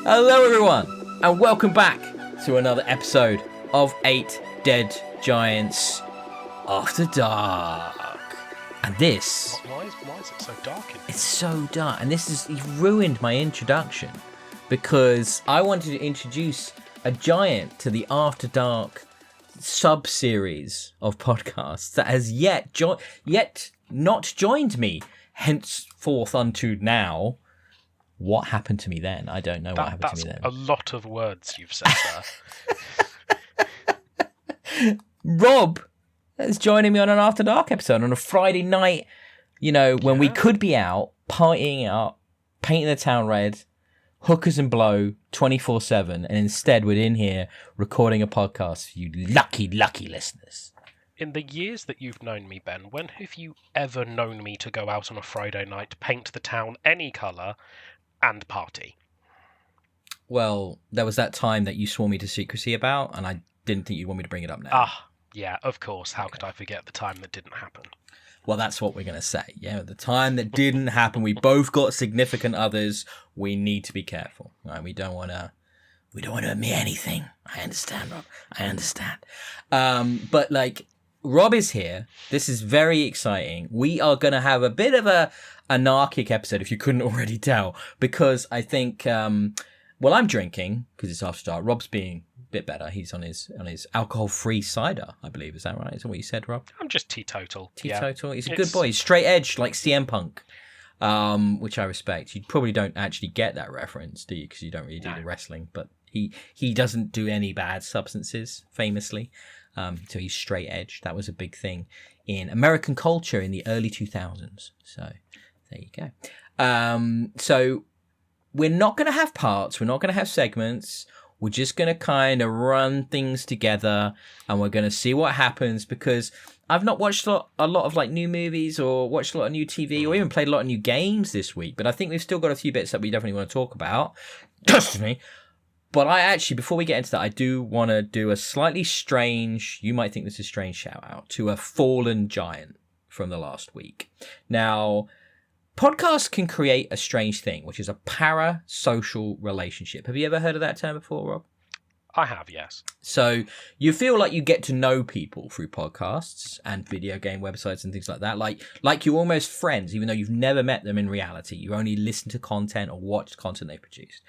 Hello everyone, and welcome back to another episode of 8 Dead Giants After Dark. And this... Why is it so dark in here? It's so dark, and you've ruined my introduction, because I wanted to introduce a giant to the After Dark sub-series of podcasts that has yet not joined me, henceforth unto now. What happened to me then? I don't know what happened to me then. That's a lot of words you've said there. Rob is joining me on an After Dark episode on a Friday night, when we could be out, partying out, painting the town red, hookers and blow 24/7, and instead we're in here recording a podcast for you lucky listeners. In the years that you've known me, Ben, when have you ever known me to go out on a Friday night, paint the town any colour, and party? Well, there was that time that you swore me to secrecy about, and I didn't think you'd want me to bring it up now. Ah, yeah, of course. How could I forget the time that didn't happen? Well, that's what we're going to say. Yeah, the time that didn't happen, we both got significant others. We need to be careful. Right? We don't want to admit anything. I understand, Rob. I understand. But Rob is here. This is very exciting. We are going to have a bit of a anarchic episode, if you couldn't already tell, because I think, I'm drinking because it's after dark. Rob's being a bit better. He's on his alcohol-free cider, I believe. Is that right? Is that what you said, Rob? I'm just teetotal. Teetotal. Yeah. He's a good boy. He's straight edge like CM Punk, which I respect. You probably don't actually get that reference, do you? Because you don't really do the wrestling. But he doesn't do any bad substances, famously. So he's straight edge. That was a big thing in American culture in the early 2000s. So there you go. So we're not going to have parts. We're not going to have segments. We're just going to kind of run things together, and we're going to see what happens, because I've not watched a lot of new movies or watched a lot of new TV or even played a lot of new games this week. But I think we've still got a few bits that we definitely want to talk about. Trust me. But I actually, before we get into that, I do want to do a slightly strange, you might think this is a strange shout out, to a fallen giant from the last week. Now, podcasts can create a strange thing, which is a parasocial relationship. Have you ever heard of that term before, Rob? I have, yes. So you feel like you get to know people through podcasts and video game websites and things like that. Like you're almost friends, even though you've never met them in reality. You only listen to content or watch content they've produced.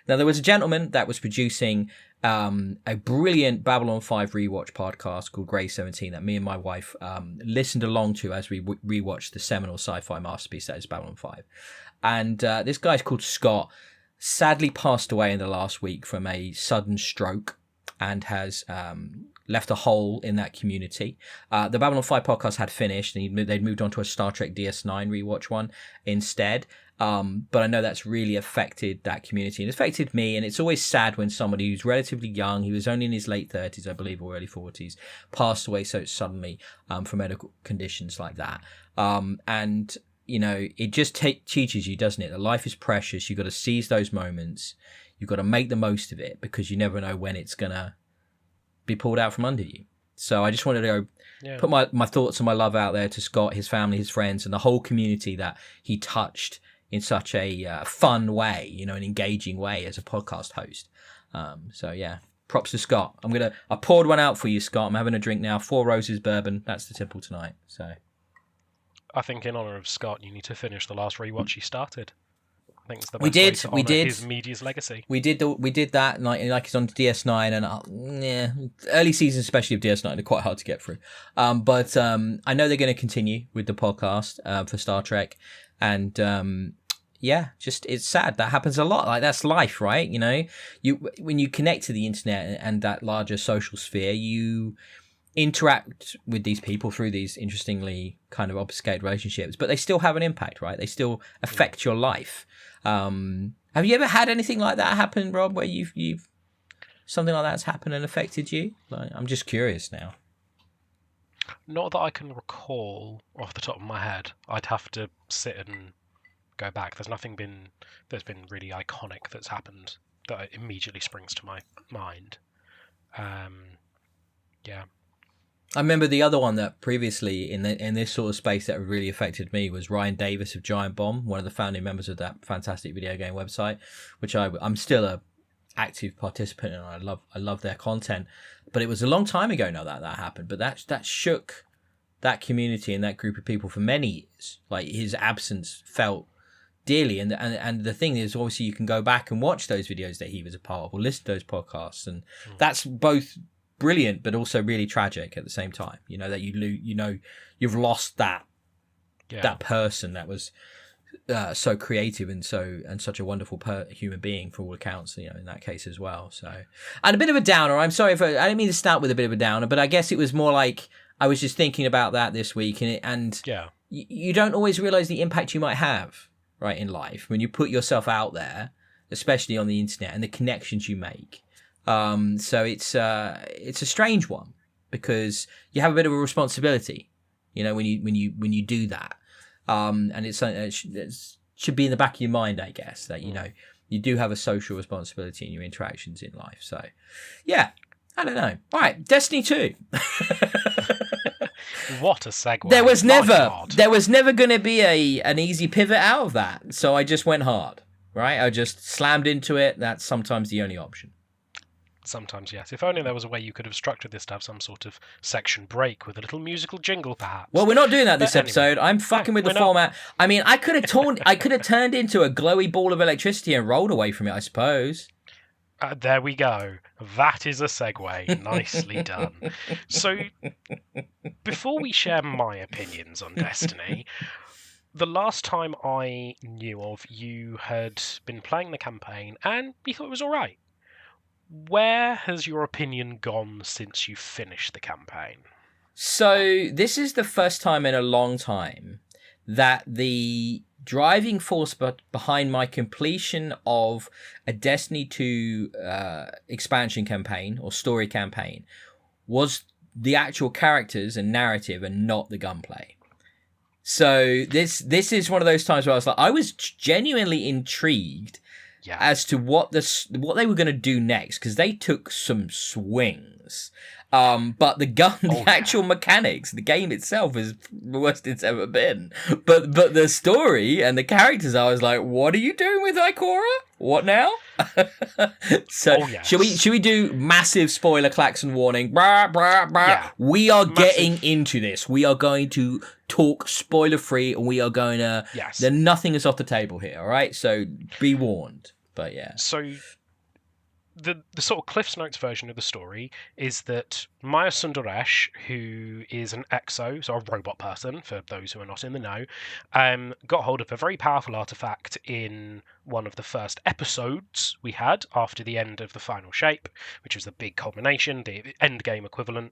Now, there was a gentleman that was producing a brilliant Babylon 5 rewatch podcast called Grey 17 that me and my wife listened along to as we rewatched the seminal sci-fi masterpiece that is Babylon 5. And this guy's called Scott. Sadly passed away in the last week from a sudden stroke and has left a hole in that community. The Babylon 5 podcast had finished, and they'd moved on to a Star Trek DS9 rewatch one instead. But I know that's really affected that community and affected me. And it's always sad when somebody who's relatively young, he was only in his late 30s, I believe, or early 40s, passed away so suddenly from medical conditions like that. And it just teaches you, doesn't it, that life is precious. You've got to seize those moments. You've got to make the most of it, because you never know when it's going to be pulled out from under you. So I just wanted to put my thoughts and my love out there to Scott, his family, his friends, and the whole community that he touched in such a fun way, an engaging way as a podcast host. Props to Scott. I poured one out for you, Scott. I'm having a drink now. 4 Roses bourbon. That's the tipple tonight. So I think in honour of Scott, you need to finish the last rewatch he started. I think it's the best we way to did. His media's legacy. We did that, like it's on DS9, and early seasons, especially of DS9, are quite hard to get through. But I know they're going to continue with the podcast for Star Trek, and it's sad. That happens a lot. Like, that's life, right? When you connect to the internet and that larger social sphere, you interact with these people through these interestingly kind of obfuscated relationships, but they still have an impact, right? They still affect your life. Have you ever had anything like that happen, Rob, where you've something like that's happened and affected you? I'm just curious now. Not that I can recall off the top of my head. I'd have to sit and go back. There's been really iconic that's happened that immediately springs to my mind. Yeah. I remember the other one that previously in this sort of space that really affected me was Ryan Davis of Giant Bomb, one of the founding members of that fantastic video game website, which I'm still a active participant in. I love their content, but it was a long time ago now that happened. But that shook that community and that group of people for many years. Like, his absence felt dearly, and the thing is, obviously, you can go back and watch those videos that he was a part of, or listen to those podcasts, and that's both brilliant but also really tragic at the same time. You know that you've lost that person that was so creative and such a wonderful human being for all accounts, you know, in that case as well. So, and a bit of a downer. I'm sorry I didn't mean to start with a bit of a downer, but I guess it was more like I was just thinking about that this week, and you don't always realize the impact you might have, right, in life when you put yourself out there, especially on the internet, and the connections you make. So it's a strange one, because you have a bit of a responsibility, you know, when you do that. And it's something that should be in the back of your mind, I guess, that, you know, you do have a social responsibility in your interactions in life. So, yeah, I don't know. All right, Destiny 2. What a segue. There was never going to be an easy pivot out of that. So I just went hard, right? I just slammed into it. That's sometimes the only option. Sometimes, yes. If only there was a way you could have structured this to have some sort of section break with a little musical jingle, perhaps. Well, we're not doing that this episode. I'm fucking with the format. I mean, I could have turned into a glowy ball of electricity and rolled away from it, I suppose. There we go. That is a segue. Nicely done. So, before we share my opinions on Destiny, the last time I knew of, you had been playing the campaign and you thought it was all right. Where has your opinion gone since you finished the campaign? So this is the first time in a long time that the driving force behind my completion of a Destiny 2 expansion campaign or story campaign was the actual characters and narrative and not the gunplay. So this is one of those times where I was genuinely intrigued as to what they were going to do next, because they took some swings. But the actual mechanics, the game itself is the worst it's ever been. But the story and the characters, I was like, what are you doing with Ikora? What now? So should we do massive spoiler klaxon warning? Brah, brah, brah. Yeah. We are getting into this. We are going to talk spoiler free, and we are going to. Yes. Then nothing is off the table here. All right. So be warned. But yeah. So the sort of Cliff's Notes version of the story is that Maya Sundaresh, who is an exo, so a robot person, for those who are not in the know, got hold of a very powerful artifact in one of the first episodes we had after the end of the final shape, which was the big culmination, the end game equivalent,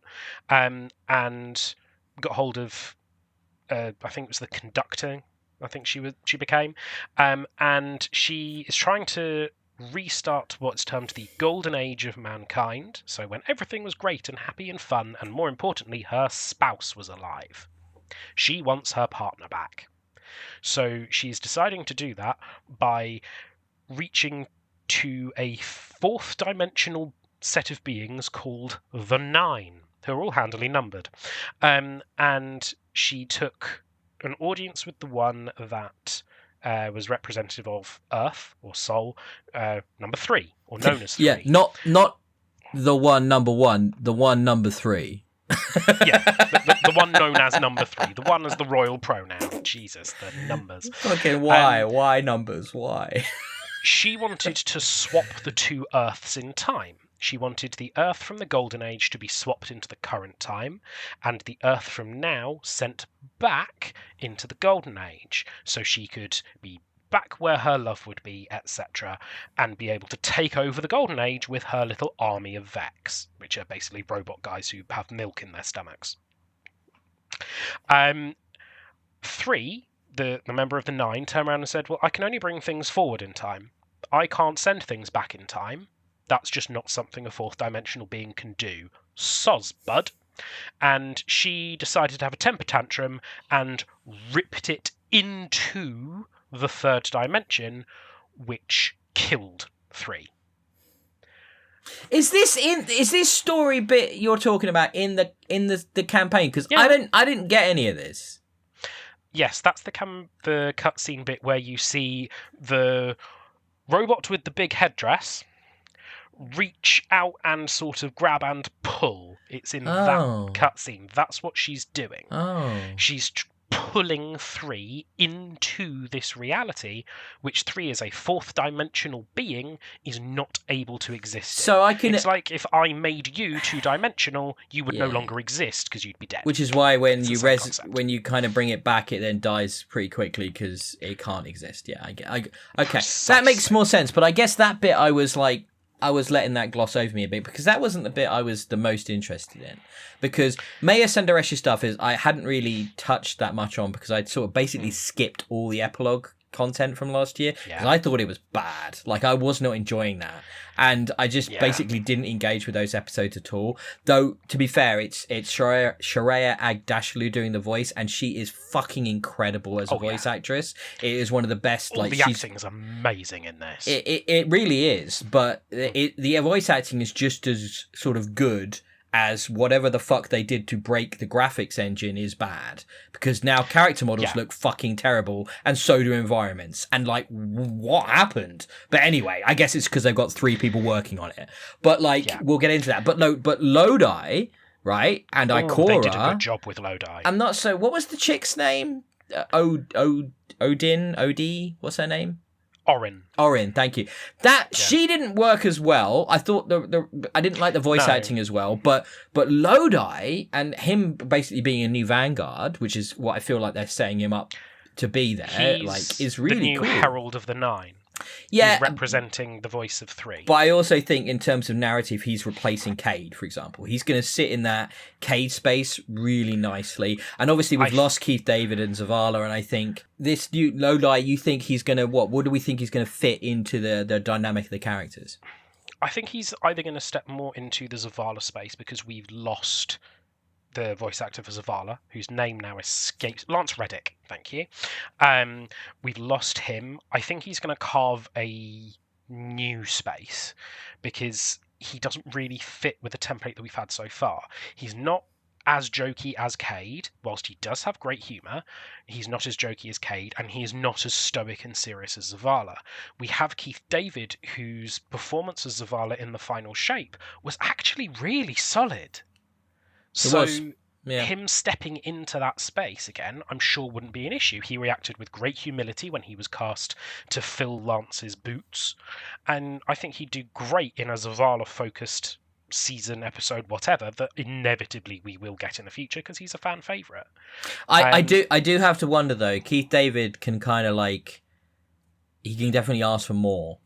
and got hold of, I think it was the conductor, I think she became, and she is trying to restart what's termed the golden age of mankind, so when everything was great and happy and fun, and more importantly, her spouse was alive. She wants her partner back. So she's deciding to do that by reaching to a fourth dimensional set of beings called the Nine, who are all handily numbered. And she took an audience with the one that was representative of Earth or Soul, number 3, or known as 3. Yeah, not the one number 1, the one number 3. Yeah, the one known as number 3, the one as the royal pronoun. Jesus, the numbers. Okay, why? Why numbers? Why? She wanted to swap the two Earths in time. She wanted the Earth from the Golden Age to be swapped into the current time, and the Earth from now sent back into the Golden Age, so she could be back where her love would be, etc., and be able to take over the Golden Age with her little army of Vex, which are basically robot guys who have milk in their stomachs. 3, the member of the Nine, turned around and said, well, I can only bring things forward in time. I can't send things back in time. That's just not something a fourth dimensional being can do. Soz, bud. And she decided to have a temper tantrum and ripped it into the third dimension, which killed 3. Is this story bit you're talking about in the campaign? Because Yeah. I didn't get any of this. Yes, that's the cutscene bit where you see the robot with the big headdress reach out and sort of grab and pull. It's in that cutscene. That's what she's doing. Oh. She's pulling 3 into this reality, which 3 is a 4th dimensional being is not able to exist in. So I can. It's like if I made you 2-dimensional, you would no longer exist because you'd be dead. Which is why when you kind of bring it back, it then dies pretty quickly because it can't exist. Yeah, okay, Precisely. That makes more sense. But I guess that bit I was letting that gloss over me a bit because that wasn't the bit I was the most interested in. Because Maya Sundaresh's stuff I hadn't really touched that much on because I'd sort of basically skipped all the epilogue content from last year because I thought it was bad. Like, I was not enjoying that. And I just basically didn't engage with those episodes at all. Though, to be fair, it's Sharia Agdashlu doing the voice, and she is fucking incredible as a voice actress. It is one of the best. The acting is amazing in this. It really is, but the voice acting is just as sort of good as whatever the fuck they did to break the graphics engine is bad, because now character models look fucking terrible, and so do environments, and like, what happened? But anyway, I guess it's because they've got 3 people working on it, but we'll get into that. But Lodi, right, and Ikora, they did a good job with Lodi. I'm not so. What was the chick's name? Odin, what's her name? Orin, thank you. She didn't work as well. I thought I didn't like the voice acting as well, but Lodi and him basically being a new Vanguard, which is what I feel like they're setting him up to be there, is really the new cool. Herald of the Nine. Yeah, he's representing the voice of 3. But I also think in terms of narrative, he's replacing Cade, for example. He's going to sit in that Cade space really nicely. And obviously we've lost Keith David and Zavala, and I think this new Lodi, you think he's going to, what do we think he's going to fit into the dynamic of the characters? I think he's either going to step more into the Zavala space because we've lost the voice actor for Zavala, whose name now escapes. Lance Reddick, thank you. We've lost him. I think he's going to carve a new space because he doesn't really fit with the template that we've had so far. He's not as jokey as Cade, whilst he does have great humour. He's not as jokey as Cade, and he is not as stoic and serious as Zavala. We have Keith David, whose performance as Zavala in the final shape was actually really solid. So him stepping into that space again, I'm sure wouldn't be an issue. He reacted with great humility when he was cast to fill Lance's boots, and I think he'd do great in a Zavala-focused season, episode, whatever, that inevitably we will get in the future because he's a fan favourite. I do have to wonder though. Keith David can kind of he can definitely ask for more,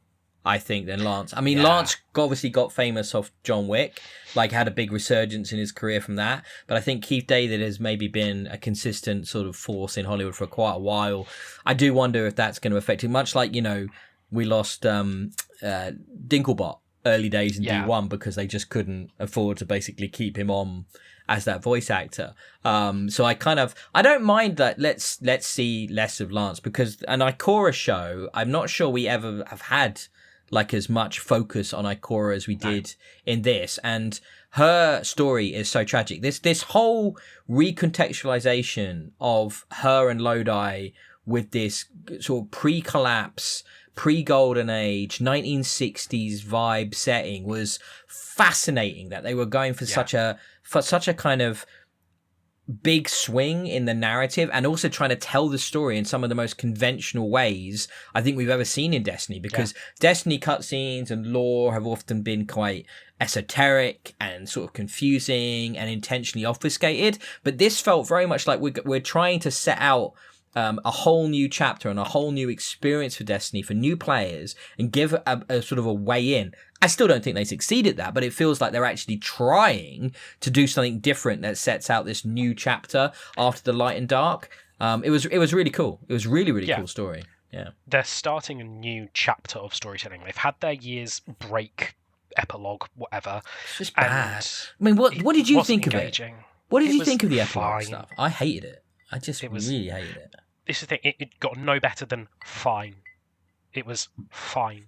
I think, than Lance. I mean, Lance obviously got famous off John Wick, had a big resurgence in his career from that. But I think Keith David has maybe been a consistent sort of force in Hollywood for quite a while. I do wonder if that's going to affect him, much like, we lost Dinklebot early days in D1 because they just couldn't afford to basically keep him on as that voice actor. So I don't mind that. Let's see less of Lance, because an Ikora show, I'm not sure we ever have had as much focus on Ikora as we did in this, and her story is so tragic. This whole recontextualization of her and Lodi with this sort of pre-collapse, pre-Golden Age, 1960s vibe setting was fascinating. That they were going for such a kind of big swing in the narrative, and also trying to tell the story in some of the most conventional ways I think we've ever seen in Destiny, because Destiny cutscenes and lore have often been quite esoteric and sort of confusing and intentionally obfuscated, but this felt very much like we're trying to set out a whole new chapter and a whole new experience for Destiny for new players, and give a sort of a way in. I still don't think they succeed at that, but it feels like they're actually trying to do something different that sets out this new chapter after the light and dark. It was really cool. It was really cool story. Yeah, they're starting a new chapter of storytelling. They've had their year's break, epilogue, whatever. It's just bad. I mean, what did you think of it? What did you think of the epilogue stuff? I hated it. I just really hated it. This is the thing. It got no better than fine. It was fine.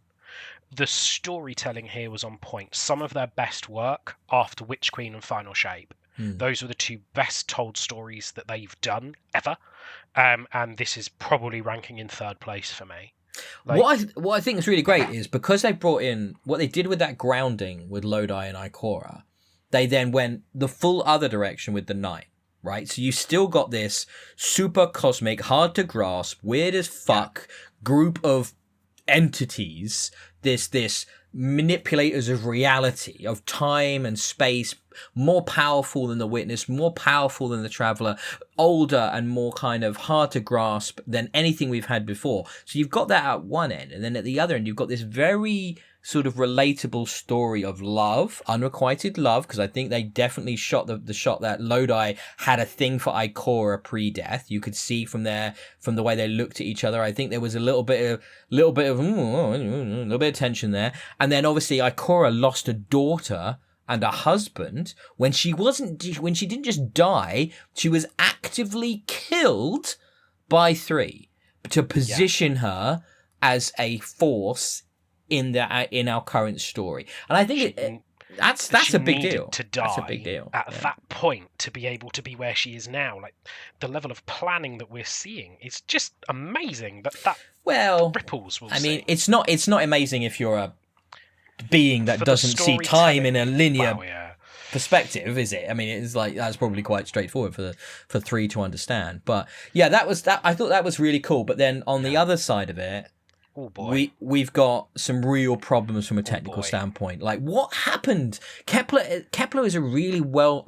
the storytelling here was on point. Some of their best work after Witch Queen and Final Shape. Those were the two best told stories that they've done ever. And this is probably ranking in third place for me. What I think is really great is because they brought in what they did with that grounding with Lodi and Ikora, they then went the full other direction with the Night, right? So you still got this super cosmic, hard to grasp, weird as fuck group of entities, this manipulators of reality, of time and space, more powerful than the Witness, more powerful than the Traveller, older and more kind of hard to grasp than anything we've had before. So you've got that at one end, and then at the other end you've got this very sort of relatable story of love, unrequited love, because I think they definitely shot the shot that Lodi had a thing for Ikora pre-death. You could see from the way they looked at each other. I think there was a little bit of tension there. And then obviously Ikora lost a daughter and a husband when she didn't just die, she was actively killed by 3 to position her as a force in our current story. And I think that's a big deal. To die that's a big deal at that point to be able to be where she is now. Like the level of planning that we're seeing is just amazing. That ripples. I mean, it's not amazing if you're a being that doesn't see time in a linear perspective, is it? I mean, it's like that's probably quite straightforward for 3 to understand. But yeah, that I thought that was really cool. But then on the other side of it, oh boy, we've got some real problems from a technical standpoint. Like what happened? Kepler is a really well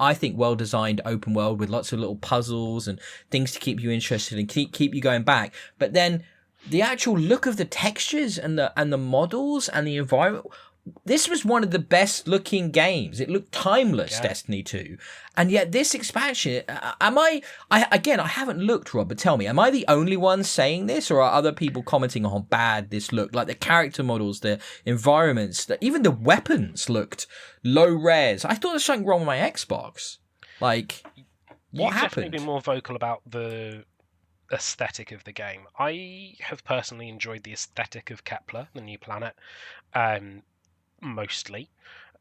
designed open world with lots of little puzzles and things to keep you interested and keep you going back. But then the actual look of the textures and the models and the environment. This was one of the best looking games. It looked timeless, Destiny 2. And yet this expansion, I haven't looked, Rob, but tell me, am I the only one saying this, or are other people commenting on how bad this looked? Like the character models, the environments, even the weapons looked low res. I thought there was something wrong with my Xbox. Like, what happened? You've definitely been more vocal about the aesthetic of the game. I have personally enjoyed the aesthetic of Kepler, the new planet. Mostly.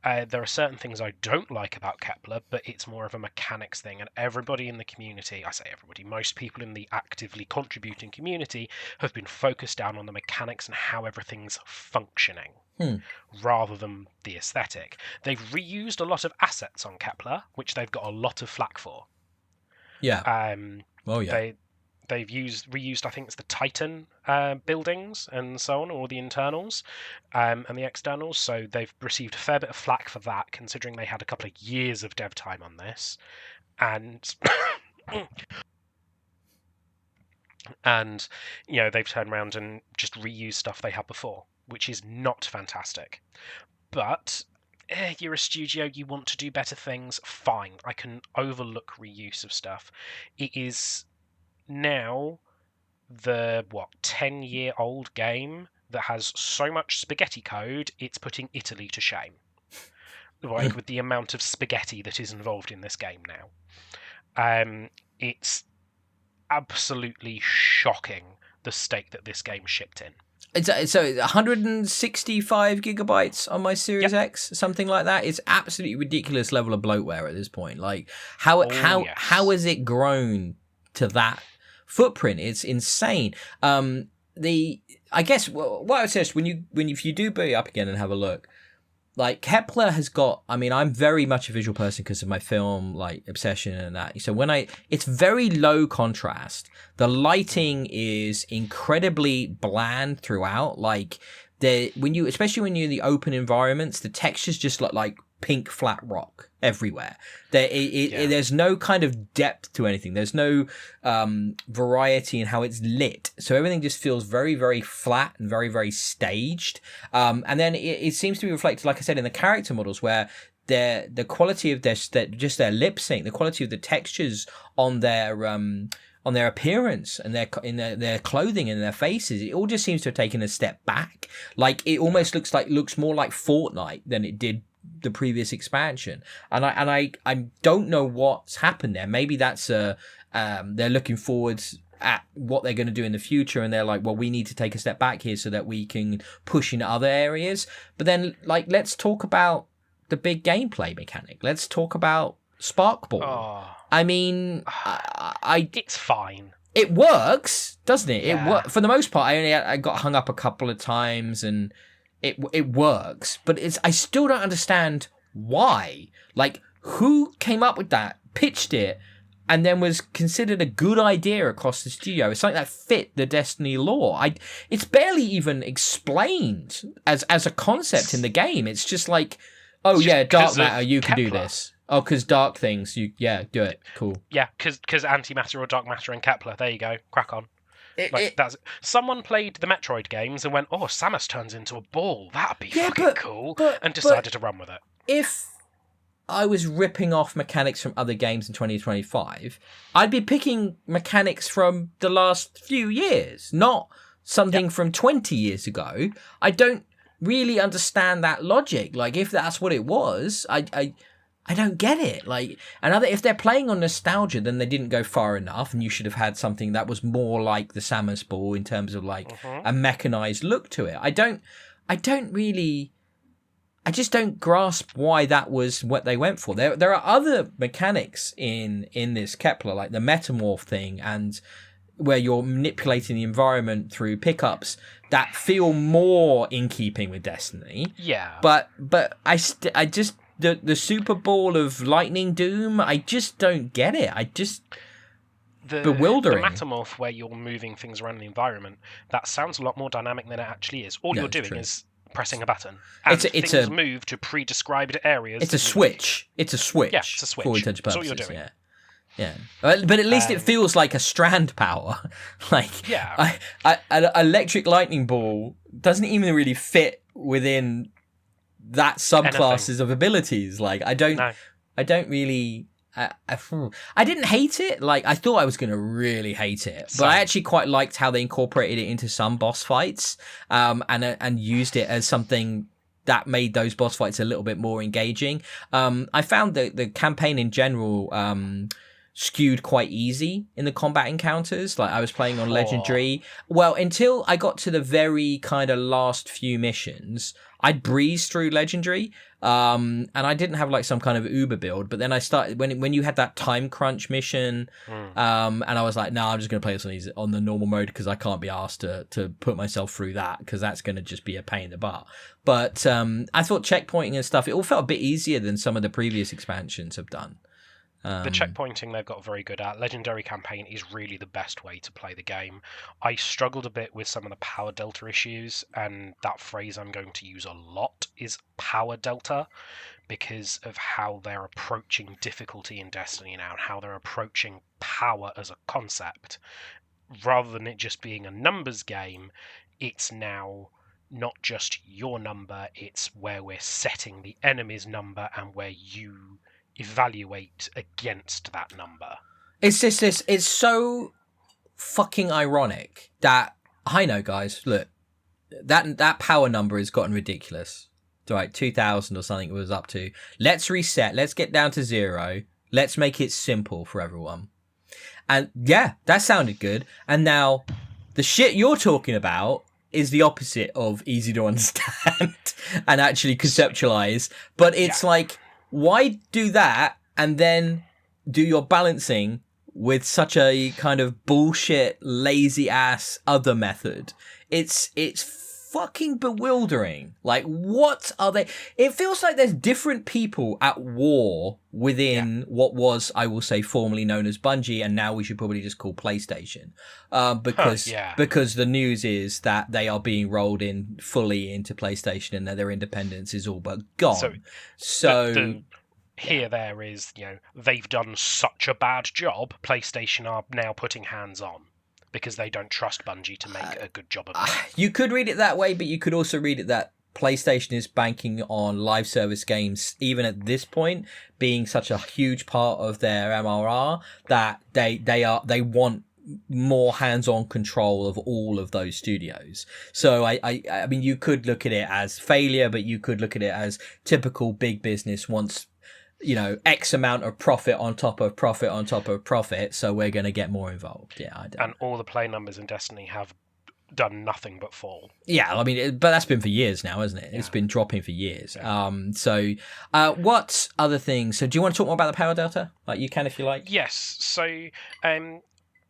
There are certain things I don't like about Kepler, but it's more of a mechanics thing, and everybody in the community, I say everybody, most people in the actively contributing community have been focused down on the mechanics and how everything's functioning rather than the aesthetic. They've reused a lot of assets on Kepler, which they've got a lot of flack for. Yeah. They've reused, I think it's the Titan buildings and so on, or the internals and the externals. So they've received a fair bit of flack for that, considering they had a couple of years of dev time on this. And they've turned around and just reused stuff they had before, which is not fantastic. But you're a studio, you want to do better things, fine. I can overlook reuse of stuff. It is now the 10-year-old game that has so much spaghetti code it's putting Italy to shame, like with the amount of spaghetti that is involved in this game now. It's absolutely shocking the state that this game shipped in. So 165 gigabytes on my Series X, something like that. It's absolutely ridiculous level of bloatware at this point. Like how has it grown to that footprint? It's insane. I guess what I would say is if you do boot it up again and have a look, like Kepler has got, I mean, I'm very much a visual person because of my film like obsession and that. So it's very low contrast. The lighting is incredibly bland throughout. Like especially when you're in the open environments, the textures just look like pink flat rock everywhere. There's no kind of depth to anything. There's no variety in how it's lit. So everything just feels very, very flat and very, very staged. And then it seems to be reflected, like I said, in the character models where the quality of their lip sync, the quality of the textures on their appearance and their clothing and their faces, it all just seems to have taken a step back. Like it almost looks more like Fortnite than it did the previous expansion, and I don't know what's happened there. Maybe that's they're looking forward at what they're going to do in the future, and they're like, well, we need to take a step back here so that we can push in other areas. But then, like, let's talk about the big gameplay mechanic. Let's talk about Sparkball. Oh. I mean, it's fine. It works, doesn't it? Yeah. For the most part. I got hung up a couple of times, and it works. But I still don't understand why. Like, who came up with that, pitched it, and then was considered a good idea across the studio? It's something that fit the Destiny lore. It's barely even explained as a concept in the game. It's just like, oh yeah, dark matter, you can do this. Oh, because dark things, do it. Cool. Yeah, because antimatter or dark matter and Kepler. There you go. Crack on. That's someone played the Metroid games and went, "Oh, Samus turns into a ball. That'd be fucking cool," and decided to run with it. If I was ripping off mechanics from other games in 2025, I'd be picking mechanics from the last few years, not something from 20 years ago. I don't really understand that logic. Like, if that's what it was, I don't get it. Like, if they're playing on nostalgia, then they didn't go far enough, and you should have had something that was more like the Samus Ball in terms of like a mechanized look to it. I just don't grasp why that was what they went for. There are other mechanics in this Kepler, like the metamorph thing, and where you're manipulating the environment through pickups that feel more in keeping with Destiny. Yeah. But I just the Super Ball of Lightning Doom, I just don't get it. Bewildering. The metamorph where you're moving things around the environment, that sounds a lot more dynamic than it actually is. All you're doing is pressing a button. And things move to pre-described areas. It's a switch. It's a switch. Yeah, it's a switch. For all intents and purposes. That's all you're doing. Yeah. But at least it feels like a strand power. Like, an electric lightning ball doesn't even really fit within that subclasses of abilities. Like, I don't really. I didn't hate it. Like, I thought I was going to really hate it, but I actually quite liked how they incorporated it into some boss fights, and used it as something that made those boss fights a little bit more engaging. I found that the campaign in general skewed quite easy in the combat encounters. Like, I was playing on Legendary. Well, until I got to the very kind of last few missions, I'd breezed through Legendary, and I didn't have like some kind of Uber build. But then I started when you had that time crunch mission, and I was like, no, I'm just going to play this on the normal mode because I can't be asked to put myself through that, because that's going to just be a pain in the butt. But I thought checkpointing and stuff, it all felt a bit easier than some of the previous expansions have done. The checkpointing they've got very good at. Legendary campaign is really the best way to play the game. I struggled a bit with some of the power delta issues, and that phrase I'm going to use a lot is power delta, because of how they're approaching difficulty in Destiny now, and how they're approaching power as a concept. Rather than it just being a numbers game, it's now not just your number, it's where we're setting the enemy's number and where you evaluate against that number. It's just this. It's so fucking ironic that, I know, guys, look, that power number has gotten ridiculous. It's right, 2,000 or something it was up to. Let's reset. Let's get down to 0. Let's make it simple for everyone. And yeah, that sounded good. And now the shit you're talking about is the opposite of easy to understand and actually conceptualize. But it's like, why do that and then do your balancing with such a kind of bullshit, lazy ass other method? It's fucking bewildering. Like, what are they? It feels like there's different people at war within what was, I will say, formerly known as Bungie, and now we should probably just call PlayStation, because the news is that they are being rolled in fully into PlayStation and that their independence is all but gone. So there is, they've done such a bad job, PlayStation are now putting hands on, because they don't trust Bungie to make a good job of it. You could read it that way, but you could also read it that PlayStation is banking on live service games, even at this point, being such a huge part of their MRR, that they want more hands-on control of all of those studios. So I mean, you could look at it as failure, but you could look at it as typical big business wants X amount of profit on top of profit on top of profit, so we're going to get more involved. Yeah, I don't. And all the play numbers in Destiny have done nothing but fall. Yeah, I mean, but that's been for years now, hasn't it? It's been dropping for years. Yeah. What other things? So do you want to talk more about the power delta? Like, you can if you like. Yes. So,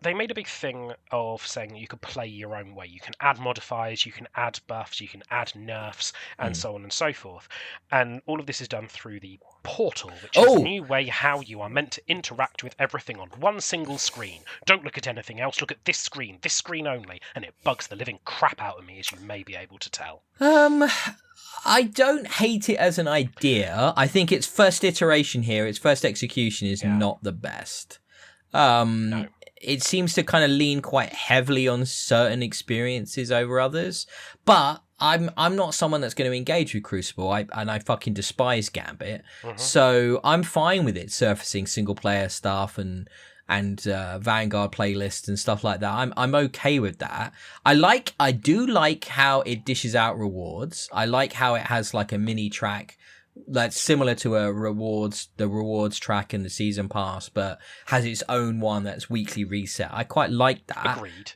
they made a big thing of saying that you could play your own way. You can add modifiers, you can add buffs, you can add nerfs, and so on and so forth. And all of this is done through the portal, which is a new way how you are meant to interact with everything on one single screen. Don't look at anything else, look at this screen only. And it bugs the living crap out of me, as you may be able to tell. I don't hate it as an idea. I think its first iteration here, its first execution is not the best. No. It seems to kind of lean quite heavily on certain experiences over others, but I'm not someone that's going to engage with Crucible. I fucking despise Gambit, so I'm fine with it surfacing single player stuff and Vanguard playlists and stuff like that. I'm okay with that. I do like how it dishes out rewards. I like how it has like a mini track that's similar to the rewards track in the season pass, but has its own one that's weekly reset. I quite like that. Agreed.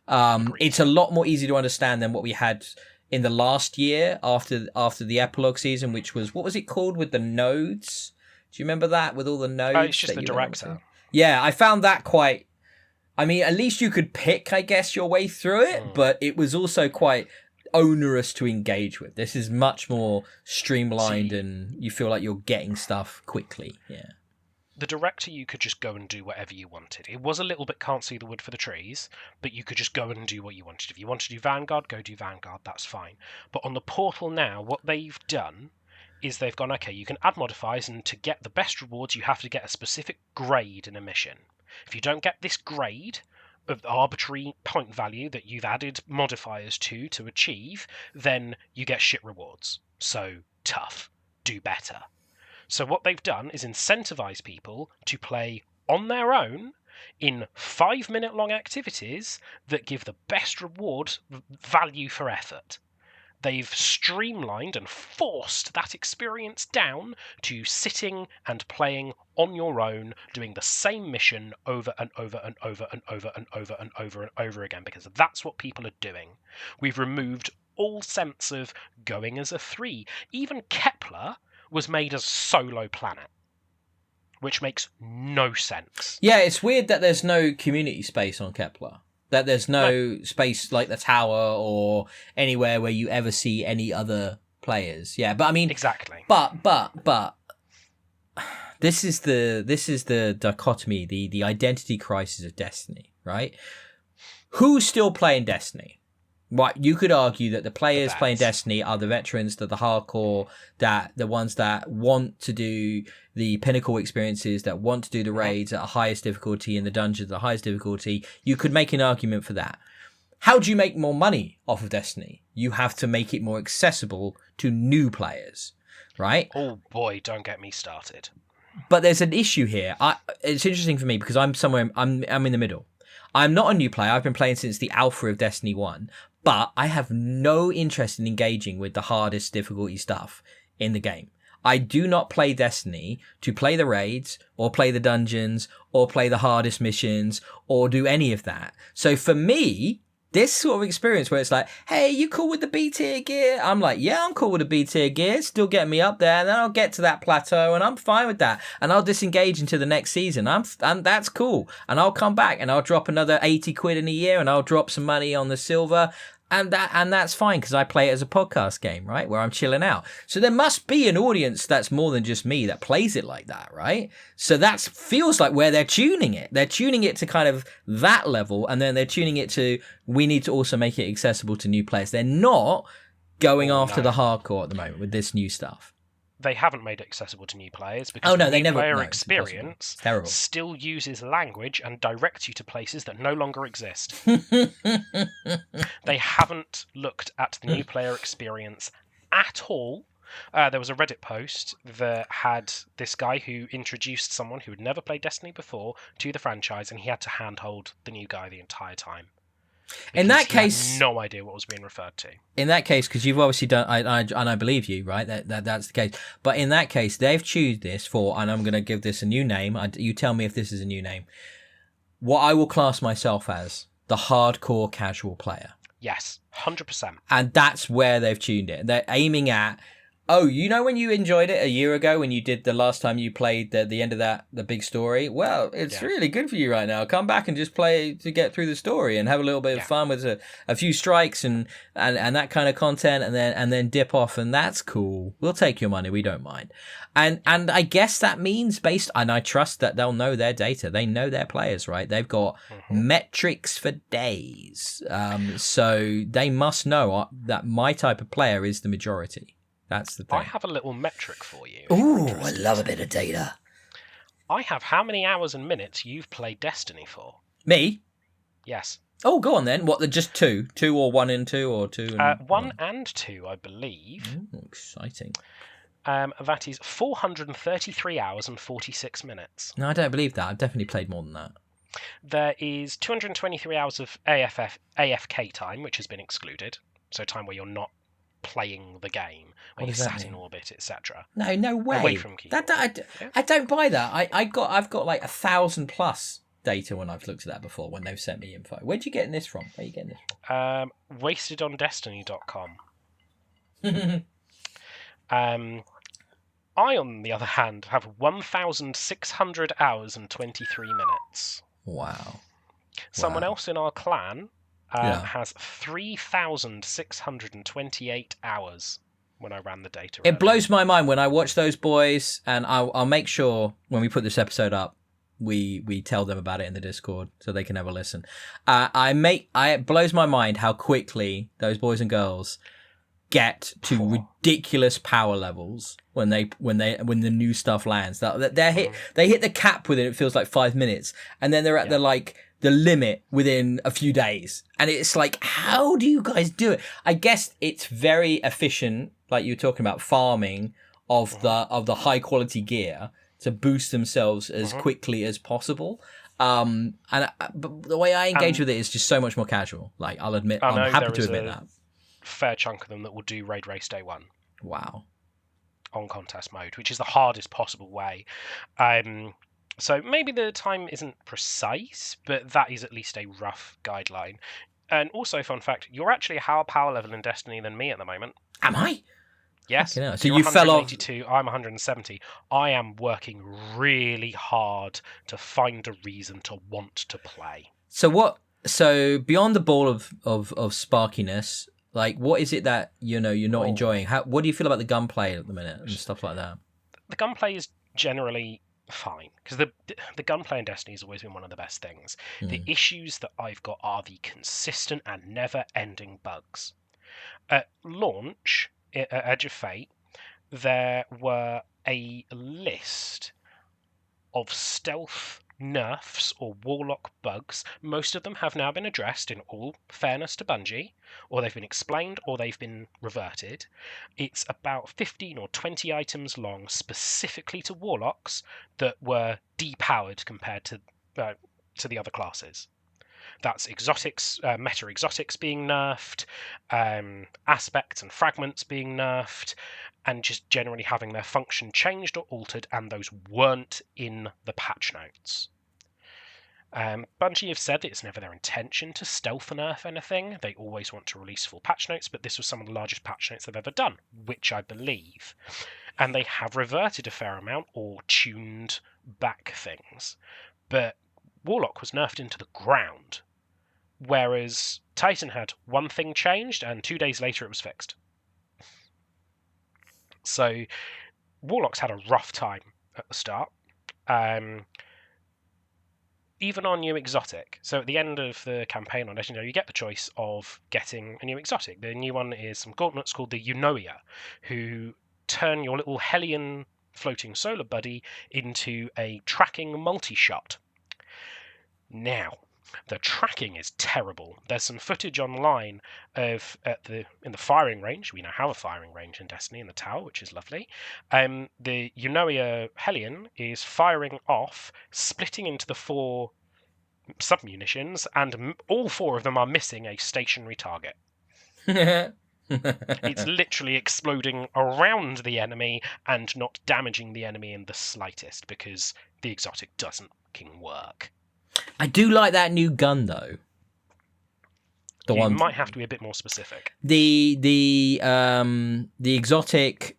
It's a lot more easy to understand than what we had in the last year after the epilogue season, which was, what was it called with the nodes? Do you remember that, with all the nodes? It's just the director. Yeah, I found that quite... I mean, at least you could pick, I guess, your way through it, but it was also quite onerous to engage with. This is much more streamlined and you feel like you're getting stuff quickly. Yeah. The director, you could just go and do whatever you wanted. It was a little bit can't see the wood for the trees, but you could just go and do what you wanted. If you wanted to do Vanguard, go do Vanguard, that's fine. But on the portal now, what they've done is they've gone, okay, you can add modifiers, and to get the best rewards, you have to get a specific grade in a mission. If you don't get this grade of arbitrary point value that you've added modifiers to achieve, then you get shit rewards. So, tough. Do better. So what they've done is incentivize people to play on their own in 5-minute long activities that give the best reward value for effort. They've streamlined and forced that experience down to sitting and playing on your own, doing the same mission over and over and over and over and over and over and over again, because that's what people are doing. We've removed all sense of going as a 3. Even Kepler was made as solo planet, which makes no sense. Yeah, it's weird that there's no community space on Kepler. That there's no space like the tower or anywhere where you ever see any other players. Yeah, but I mean, exactly. But this is the dichotomy, the identity crisis of Destiny, right? Who's still playing Destiny? Right, you could argue that the players playing Destiny are the veterans, that the hardcore, that the ones that want to do the pinnacle experiences, that want to do the raids at the highest difficulty in the dungeons at the highest difficulty. You could make an argument for that. How do you make more money off of Destiny? You have to make it more accessible to new players, right? Oh boy, don't get me started. But there's an issue here. It's interesting for me because I'm in the middle. I'm not a new player. I've been playing since the alpha of Destiny 1. But I have no interest in engaging with the hardest difficulty stuff in the game. I do not play Destiny to play the raids or play the dungeons or play the hardest missions or do any of that. So for me, this sort of experience where it's like, hey, you cool with the B tier gear? I'm like, yeah, I'm cool with the B tier gear. It's still getting me up there. And then I'll get to that plateau and I'm fine with that. And I'll disengage into the next season. And that's cool. And I'll come back and I'll drop another 80 quid in a year and I'll drop some money on the silver. And that's fine because I play it as a podcast game, right? Where I'm chilling out. So there must be an audience that's more than just me that plays it like that, right? So that feels like where they're tuning it. They're tuning it to kind of that level, and then they're tuning it to, we need to also make it accessible to new players. They're not going after the hardcore at the moment with this new stuff. They haven't made it accessible to new players because the new player experience still uses language and directs you to places that no longer exist. They haven't looked at the new player experience at all. There was a Reddit post that had this guy who introduced someone who had never played Destiny before to the franchise, and he had to handhold the new guy the entire time. In because that case, he had no idea what was being referred to. in that case, because you've obviously done, and I believe you, right? That's the case. But in that case, they've chosen this for, and I'm going to give this a new name. You tell me if this is a new name. What I will class myself as the hardcore casual player. Yes, 100%. And that's where they've tuned it. They're aiming at, oh, you know when you enjoyed it a year ago when you did the last time you played the end of the big story? Well, it's really good for you right now. Come back and just play to get through the story and have a little bit of fun with a few strikes and that kind of content, and then dip off, and that's cool. We'll take your money. We don't mind. And I guess that means and I trust that they'll know their data. They know their players, right? They've got metrics for days. So they must know that my type of player is the majority. That's the thing. I have a little metric for you. Ooh, I love a bit of data. I have how many hours and minutes you've played Destiny for. Me? Yes. Oh, go on then. What, just two? 2 or 1 and 2 or 2 and 1 and 2, I believe. Ooh, exciting. That is 433 hours and 46 minutes. No, I don't believe that. I've definitely played more than that. There is 223 hours of AFK time, which has been excluded. So time where you're not playing the game, where you sat in orbit, etc. No way. Away from keyboard. I don't buy that. I've got like 1,000 plus data when I've looked at that before, when they've sent me info. Where'd you get this from? Where are you getting this from? Wastedondestiny.com. I, on the other hand, have 1,600 hours and 23 minutes. Wow. Someone else in our clan has 3,628 hours when I ran the data. It blows my mind when I watch those boys, and I'll make sure when we put this episode up, we tell them about it in the Discord so they can have a listen. It blows my mind how quickly those boys and girls get to ridiculous power levels when the new stuff lands. They hit the cap within, it feels like 5 minutes, and then they're at the limit within a few days. And it's like, how do you guys do it? I guess it's very efficient, like you were talking about, farming of the high quality gear to boost themselves as quickly as possible. But the way I engage with it is just so much more casual. Like, I'll admit, I'm happy to admit that. Fair chunk of them that will do Raid Race Day 1. Wow. On contest mode, which is the hardest possible way. So maybe the time isn't precise, but that is at least a rough guideline. And also, fun fact, you're actually a higher power level in Destiny than me at the moment. Am I? Yes. So you fell off. I'm 170. I am working really hard to find a reason to want to play. So beyond the ball of sparkiness, like, what is it that you're not enjoying? What do you feel about the gunplay at the minute and stuff like that? The gunplay is generally fine, because the gunplay in Destiny has always been one of the best things. The issues that I've got are the consistent and never-ending bugs. At launch, at Edge of Fate, there were a list of stealth nerfs or warlock bugs. Most of them have now been addressed, in all fairness to Bungie, or they've been explained, or they've been reverted. It's about 15 or 20 items long, specifically to warlocks, that were depowered compared to the other classes. That's exotics, meta exotics being nerfed, aspects and fragments being nerfed, and just generally having their function changed or altered, and those weren't in the patch notes. Bungie have said that it's never their intention to stealth nerf anything. They always want to release full patch notes, but this was some of the largest patch notes they've ever done, which I believe. And they have reverted a fair amount or tuned back things. But Warlock was nerfed into the ground, whereas Titan had one thing changed, and 2 days later it was fixed. So Warlocks had a rough time at the start. Even on new exotic. So at the end of the campaign on Legendary, you get the choice of getting a new exotic. The new one is some gauntlets called the Eunoia, who turn your little Hellion floating solar buddy into a tracking multi-shot. Now, the tracking is terrible. There's some footage online of in the firing range. We now have a firing range in Destiny in the tower, which is lovely. The Eunoia Hellion is firing off, splitting into the 4 submunitions, and all 4 of them are missing a stationary target. It's literally exploding around the enemy and not damaging the enemy in the slightest, because the exotic doesn't fucking work. I do like that new gun though. You might have to be a bit more specific. The exotic,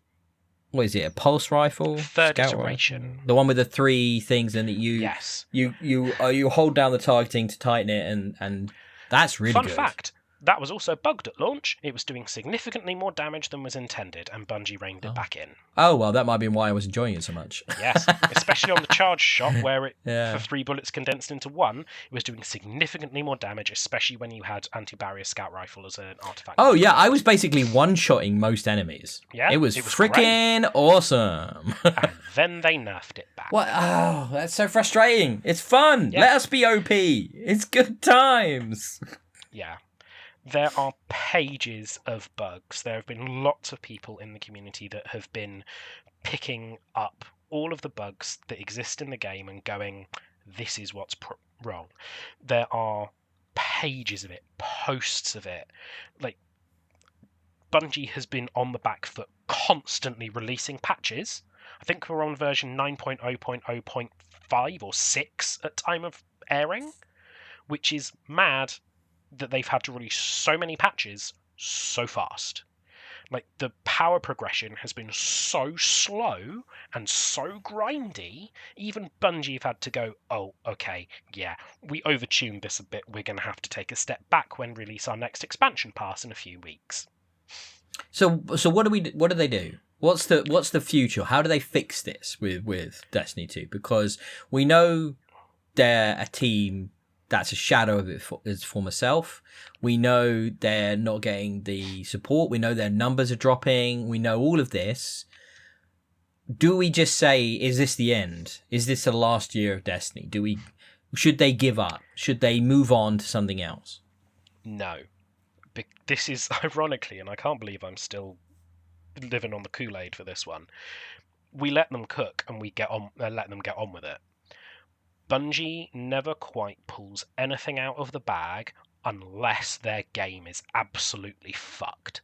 what is it? A pulse rifle? Third iteration. Rifle? The one with the 3 things in it. Yes. You hold down the targeting to tighten it, and that's really good. Fun fact. That was also bugged at launch. It was doing significantly more damage than was intended, and Bungie reined it back in. Oh, well, that might be why I was enjoying it so much. Yes, especially on the charge shot, where it for 3 bullets condensed into 1, it was doing significantly more damage, especially when you had anti-barrier scout rifle as an artifact. Oh, yeah, I was basically one-shotting most enemies. Yeah, it was freaking awesome. And then they nerfed it back. What? Oh, that's so frustrating. It's fun. Yeah. Let us be OP. It's good times. Yeah. There are pages of bugs. There have been lots of people in the community that have been picking up all of the bugs that exist in the game and going, this is what's wrong. There are pages of it, posts of it. Like, Bungie has been on the back foot constantly releasing patches. I think we're on version 9.0.0.5 or 6 at time of airing, which is mad that they've had to release so many patches so fast. Like, the power progression has been so slow and so grindy, even Bungie have had to go, oh, okay, yeah, we overtuned this a bit, we're going to have to take a step back when release our next expansion pass in a few weeks. So what do they do? What's the future? How do they fix this with Destiny 2? Because we know they're a team that's a shadow of its former self. We know they're not getting the support. We know their numbers are dropping. We know all of this. Do we just say, is this the end? Is this the last year of Destiny? Should they give up? Should they move on to something else? No. This is, ironically, and I can't believe I'm still living on the Kool-Aid for this one, we let them cook and we let them get on with it. Bungie never quite pulls anything out of the bag unless their game is absolutely fucked.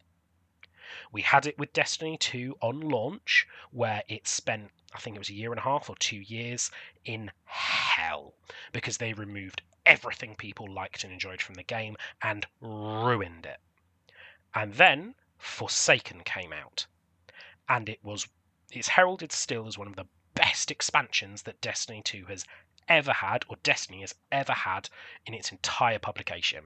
We had it with Destiny 2 on launch, where it spent, I think it was 1.5 or 2 years in hell, because they removed everything people liked and enjoyed from the game and ruined it. And then Forsaken came out, and it's heralded still as one of the best expansions that Destiny 2 has ever had, or Destiny has ever had in its entire publication,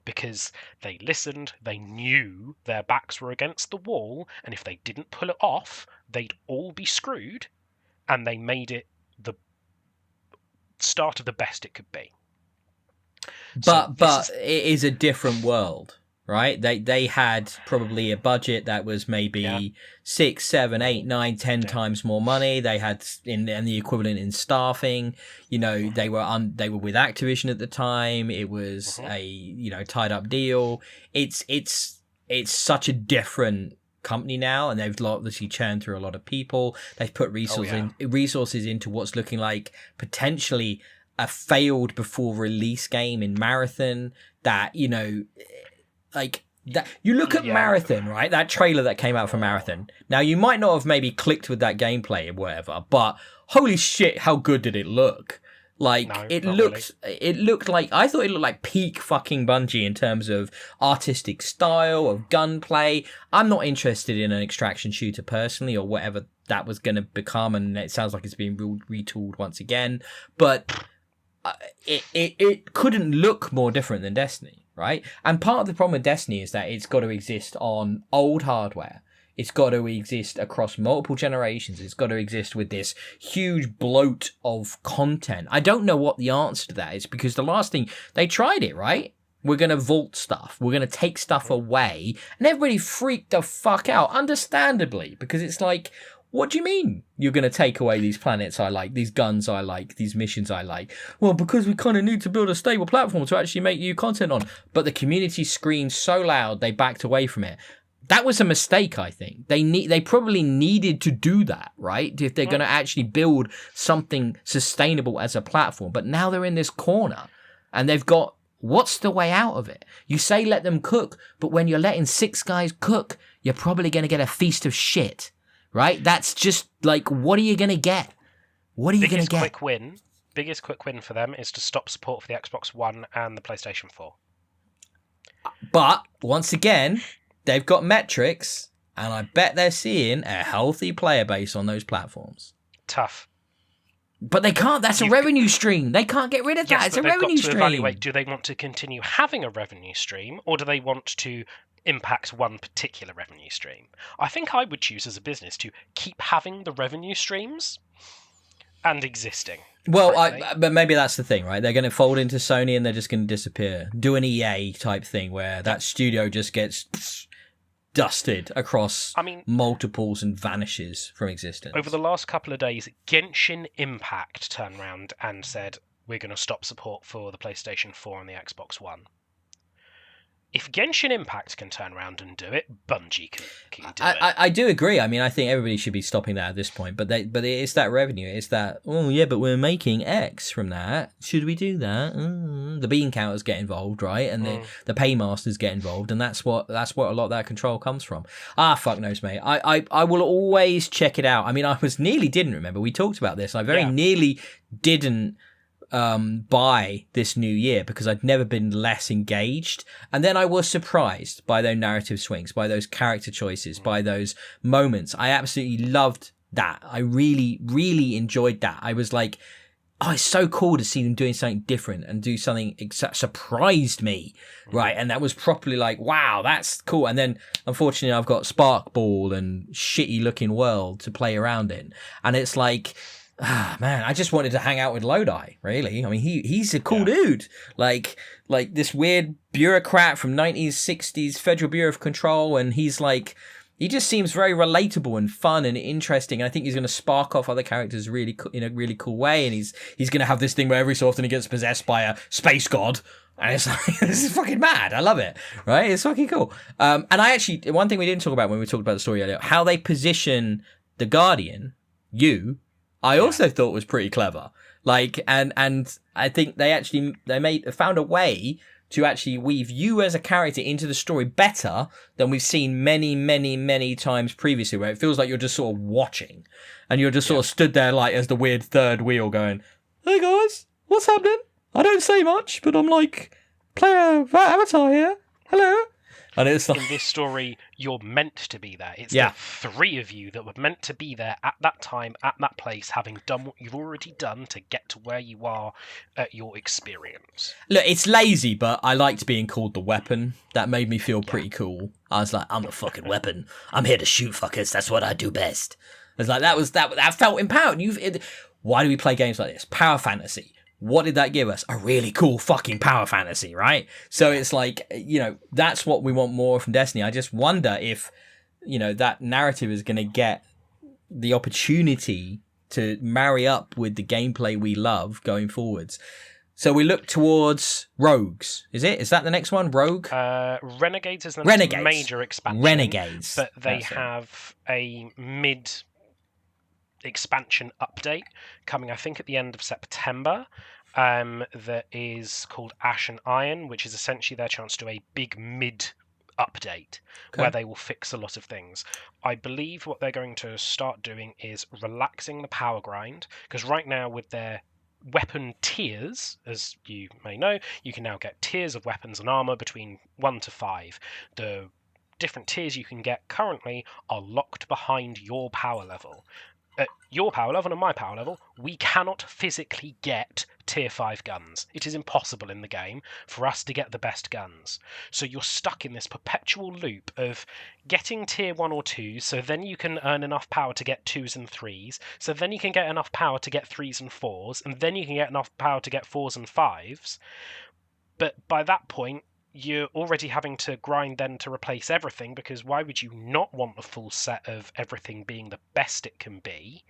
because they listened, they knew their backs were against the wall, and if they didn't pull it off, they'd all be screwed, and they made it the start of the best it could be. But it is a different world, right? They had probably a budget that was maybe 6, 7, 8, 9, 10 times more money. They had and the equivalent in staffing. They were with Activision at the time. It was a tied up deal. It's such a different company now, and they've obviously churned through a lot of people. They've put resources into what's looking like potentially a failed before release game in Marathon. That like that, you look at Marathon, right? That trailer that came out for Marathon. Now, you might not have maybe clicked with that gameplay or whatever, but holy shit, how good did it look? Like, no, it looked like, I thought it looked like peak fucking Bungie in terms of artistic style, of gunplay. I'm not interested in an extraction shooter personally, or whatever that was going to become, and it sounds like it's being retooled once again, but it couldn't look more different than Destiny, right? And part of the problem with Destiny is that it's got to exist on old hardware. It's got to exist across multiple generations. It's got to exist with this huge bloat of content. I don't know what the answer to that is, because the last thing, they tried it, right? We're going to vault stuff. We're going to take stuff away. And everybody freaked the fuck out, understandably, because it's like, what do you mean you're going to take away these planets I like, these guns I like, these missions I like? Well, because we kind of need to build a stable platform to actually make new content on. But the community screamed so loud, they backed away from it. That was a mistake, I think. They probably needed to do that, right? If they're going to actually build something sustainable as a platform. But now they're in this corner. and they've got, what's the way out of it? You say let them cook, but when you're letting 6 guys cook, you're probably going to get a feast of shit, right? That's just like, what are you going to get? What are you going to get? Biggest quick win for them is to stop support for the Xbox One and the PlayStation 4. But once again, they've got metrics, and I bet they're seeing a healthy player base on those platforms. Tough. But they can't. That's a revenue stream. They can't get rid of that. Yes, it's a they've revenue got to stream. Evaluate, do they want to continue having a revenue stream, or do they want to impact one particular revenue stream? I think I would choose as a business to keep having the revenue streams and existing. Well, but maybe that's the thing, right? They're going to fold into Sony and they're just going to disappear. Do an EA type thing where that studio just gets dusted across multiples and vanishes from existence. Over the last couple of days, Genshin Impact turned around and said, we're going to stop support for the PlayStation 4 and the Xbox One. If Genshin Impact can turn around and do it, Bungie can do it. I do agree. I mean, I think everybody should be stopping that at this point. But it's that revenue. It's that, oh, yeah, but we're making X from that. Should we do that? The bean counters get involved, right? And the paymasters get involved. And that's what a lot of that control comes from. Fuck knows, mate. I will always check it out. I mean, I didn't remember. We talked about this. I very nearly didn't buy this new year because I'd never been less engaged, and then I was surprised by those narrative swings, by those character choices, by those moments. I absolutely loved that. I really, really enjoyed that. I was like, oh, it's so cool to see them doing something different and do something that surprised me, right? And that was properly like, wow, that's cool. And then, unfortunately, I've got Sparkball and shitty looking world to play around in, and it's like, man, I just wanted to hang out with Lodi, really. I mean, he's a cool dude. Like this weird bureaucrat from 1960s Federal Bureau of Control, and he's like, he just seems very relatable and fun and interesting. And I think he's going to spark off other characters in a really cool way. And he's going to have this thing where every so often he gets possessed by a space god. And it's like, this is fucking mad. I love it. Right? It's fucking cool. And I actually, one thing we didn't talk about when we talked about the story earlier, how they position the Guardian, I also thought was pretty clever. Like, and I think they found a way to actually weave you as a character into the story better than we've seen many, many, many times previously, where it feels like you're just sort of watching and you're just sort of stood there like as the weird third wheel going, hey guys, what's happening? I don't say much, but I'm like, player avatar here. Hello. And it's like, in this story, you're meant to be there. It's the 3 of you that were meant to be there at that time, at that place, having done what you've already done to get to where you are at your experience. Look, it's lazy, but I liked being called the weapon. That made me feel pretty cool. I was like, I'm the fucking weapon. I'm here to shoot fuckers. That's what I do best. It's like, that felt empowered. Why do we play games like this? Power fantasy. What did that give us? A really cool fucking power fantasy, right? So it's like, that's what we want more from Destiny. I just wonder if, that narrative is going to get the opportunity to marry up with the gameplay we love going forwards. So we look towards Rogues. Is that the next one? Rogue? Renegades is the next major expansion. Renegades. But they have a mid expansion update coming, I think, at the end of September, that is called Ash and Iron, which is essentially their chance to do a big mid update where they will fix a lot of things. I believe what they're going to start doing is relaxing the power grind, because right now with their weapon tiers, as you may know, you can now get tiers of weapons and armor between 1 to 5. The different tiers you can get currently are locked behind your power level. At your power level and my power level, we cannot physically get tier 5 guns. It is impossible in the game for us to get the best guns. So you're stuck in this perpetual loop of getting tier 1 or 2, so then you can earn enough power to get 2s and 3s, so then you can get enough power to get 3s and 4s, and then you can get enough power to get 4s and 5s. But by that point, you're already having to grind then to replace everything, because why would you not want a full set of everything being the best it can be?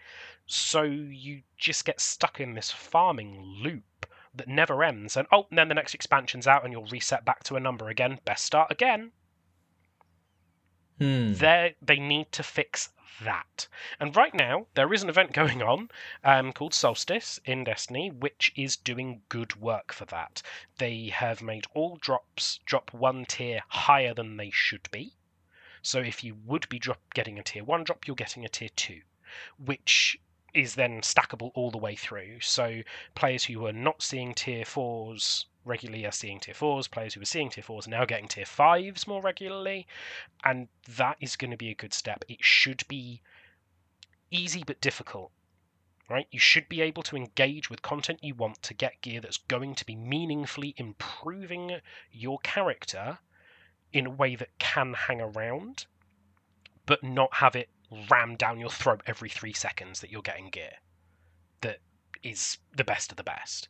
So you just get stuck in this farming loop that never ends, and then the next expansion's out and you'll reset back to a number again. Best start again. They need to fix that. And right now, there is an event going on called Solstice in Destiny, which is doing good work for that. They have made all drops drop 1 tier higher than they should be. So if you would be getting a tier 1 drop, you're getting a tier 2, which is then stackable all the way through. So players who were not seeing tier 4s regularly are seeing tier 4s. Players who were seeing tier 4s are now getting tier 5s more regularly. And that is going to be a good step. It should be easy but difficult, right? You should be able to engage with content you want to get gear that's going to be meaningfully improving your character in a way that can hang around, but not have it rammed down your throat every 3 seconds that you're getting gear that is the best of the best.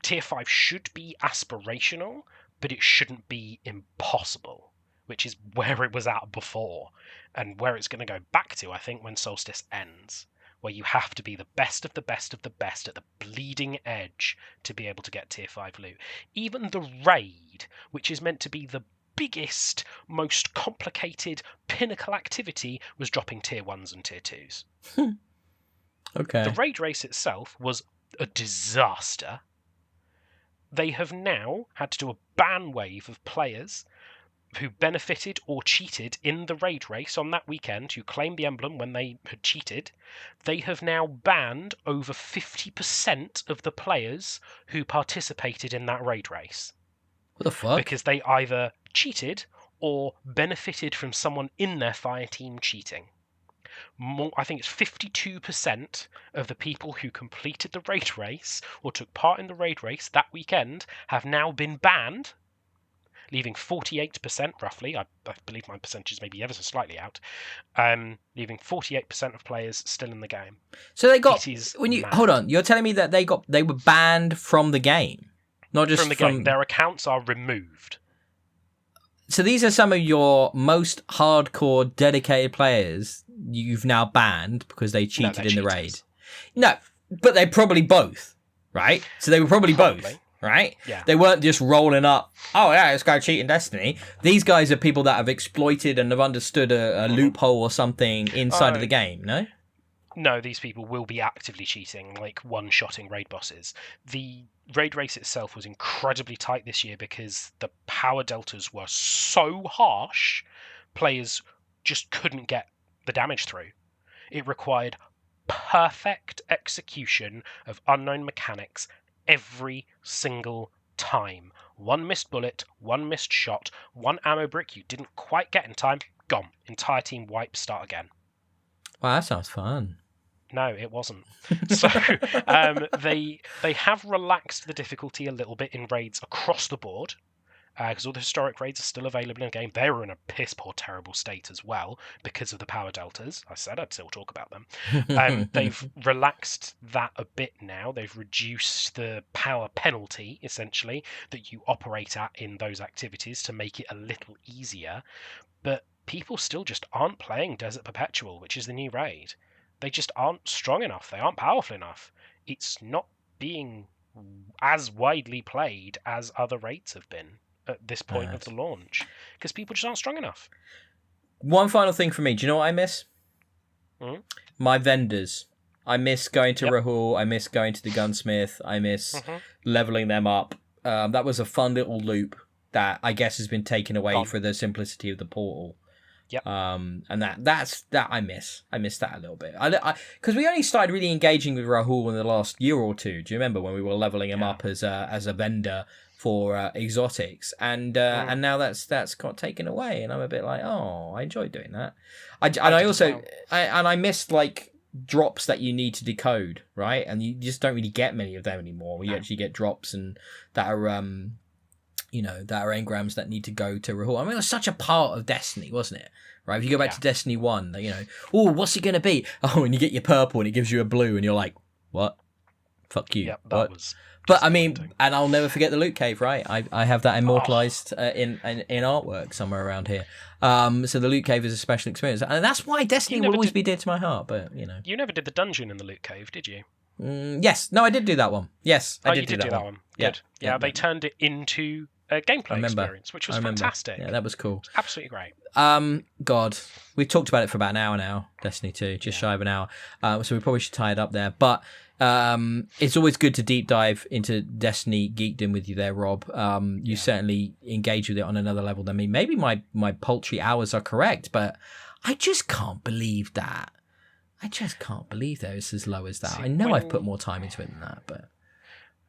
Tier 5 should be aspirational, but it shouldn't be impossible, which is where it was at before, and where it's going to go back to, I think, when Solstice ends, where you have to be the best of the best of the best at the bleeding edge to be able to get tier 5 loot. Even the raid, which is meant to be the biggest, most complicated, pinnacle activity, was dropping tier 1s and tier 2s. Okay. The raid race itself was a disaster. They have now had to do a ban wave of players who benefited or cheated in the raid race on that weekend, who claimed the emblem when they had cheated. They have now banned over 50% of the players who participated in that raid race. What the fuck? Because they either cheated or benefited from someone in their fire team cheating. I think it's 52% of the people who completed the raid race or took part in the raid race that weekend have now been banned, leaving 48% roughly. I believe my percentage may be ever so slightly out. Leaving 48% of players still in the game. So they got mad. Hold on. You're telling me that they were banned from the game, not just from the game. Their accounts are removed. So these are some of your most hardcore, dedicated players you've now banned because they cheated in the raid. No, but they're probably both, right? So they were probably both, right? Yeah. They weren't just rolling up, oh yeah, this guy cheating Destiny. These guys are people that have exploited and have understood a loophole or something inside of the game, no? No, these people will be actively cheating, like one-shotting raid bosses. The raid race itself was incredibly tight this year because the power deltas were so harsh, players just couldn't get the damage through. It required perfect execution of unknown mechanics every single time. One missed bullet, one missed shot, one ammo brick you didn't quite get in time, gone. Entire team wipe, start again. Wow, that sounds fun. No, it wasn't. So they have relaxed the difficulty a little bit in raids across the board, because all the historic raids are still available in the game. They were in a piss poor terrible state as well because of the power deltas. I said I'd still talk about them. They've relaxed that a bit now. They've reduced the power penalty, essentially, that you operate at in those activities to make it a little easier. But people still just aren't playing Desert Perpetual, which is the new raid. They just aren't strong enough. They aren't powerful enough. It's not being as widely played as other raids have been at this point of the launch because people just aren't strong enough. One final thing for me. Do you know what I miss? My vendors. I miss going to Rahul. I miss going to the gunsmith. I miss leveling them up. That was a fun little loop that I guess has been taken away for the simplicity of the portal. Yep. And that's I miss that a little bit. Because we only started really engaging with Rahul in the last year or two. Do you remember when we were leveling him up as a vendor for exotics? And now that's got taken away, and I'm a bit like, oh, I enjoyed doing that. I missed like drops that you need to decode, right? And you just don't really get many of them anymore. You actually get drops and that are that are engrams that need to go to Rahul. I mean, it was such a part of Destiny, wasn't it? Right? If you go back to Destiny 1, oh, what's it going to be? Oh, and you get your purple and it gives you a blue and you're like, what? Fuck you. Yep, that was... But I mean, and I'll never forget the loot cave, right? I have that immortalized in artwork somewhere around here. So the loot cave is a special experience. And that's why Destiny will always be dear to my heart, but, You never did the dungeon in the loot cave, did you? Yes. No, I did do that one. Yes, I did do that one. Good. Yeah, they turned it into gameplay experience, which was fantastic. Yeah, that was cool. It's absolutely great. God, we've talked about it for about an hour now, Destiny 2, just shy of an hour. So we probably should tie it up there. But it's always good to deep dive into Destiny geekdom with you there, Rob. You certainly engage with it on another level than me. Maybe my paltry hours are correct, but I just can't believe that. I just can't believe that it's as low as that. I know I've put more time into it than that, but...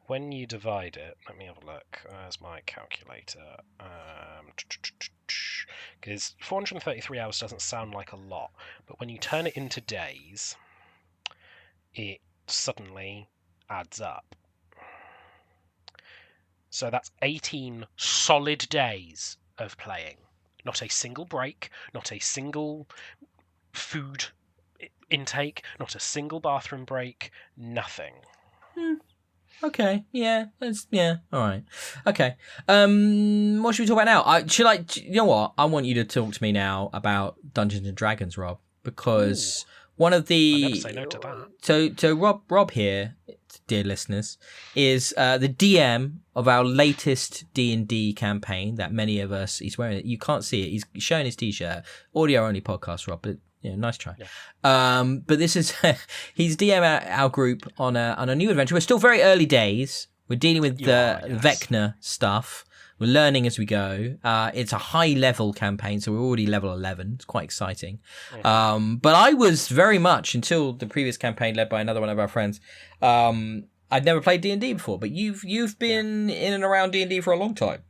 When you divide it, let me have a look. Where's my calculator? Because 433 hours doesn't sound like a lot, but when you turn it into days, it suddenly adds up. So that's 18 solid days of playing. Not a single break, not a single food intake, not a single bathroom break, nothing. Okay, all right. Okay. What should we talk about now? You know what? I want you to talk to me now about Dungeons and Dragons, Rob, because one of the... I'll never say no to that. So Rob here, dear listeners, is the DM of our latest D&D campaign that many of us... He's wearing it. You can't see it. He's showing his T-shirt. Audio only podcast, Rob, but... Yeah, nice try. Yeah. But this is he's DM our group on a new adventure. We're still very early days. We're dealing with Vecna stuff. We're learning as we go. It's a high level campaign, so we're already level 11. It's quite exciting. Mm-hmm. But I was very much until the previous campaign led by another one of our friends. I'd never played D&D before, but you've been in and around D&D for a long time.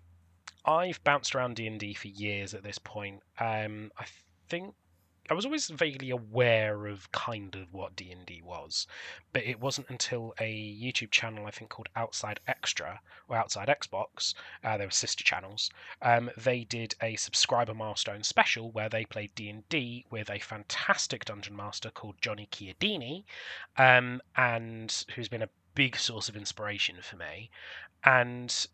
I've bounced around D&D for years at this point. I think I was always vaguely aware of kind of what D&D was, but it wasn't until a YouTube channel I think called Outside Extra or Outside Xbox, they were sister channels, they did a subscriber milestone special where they played D&D with a fantastic dungeon master called Johnny Chiodini, and who's been a big source of inspiration for me, and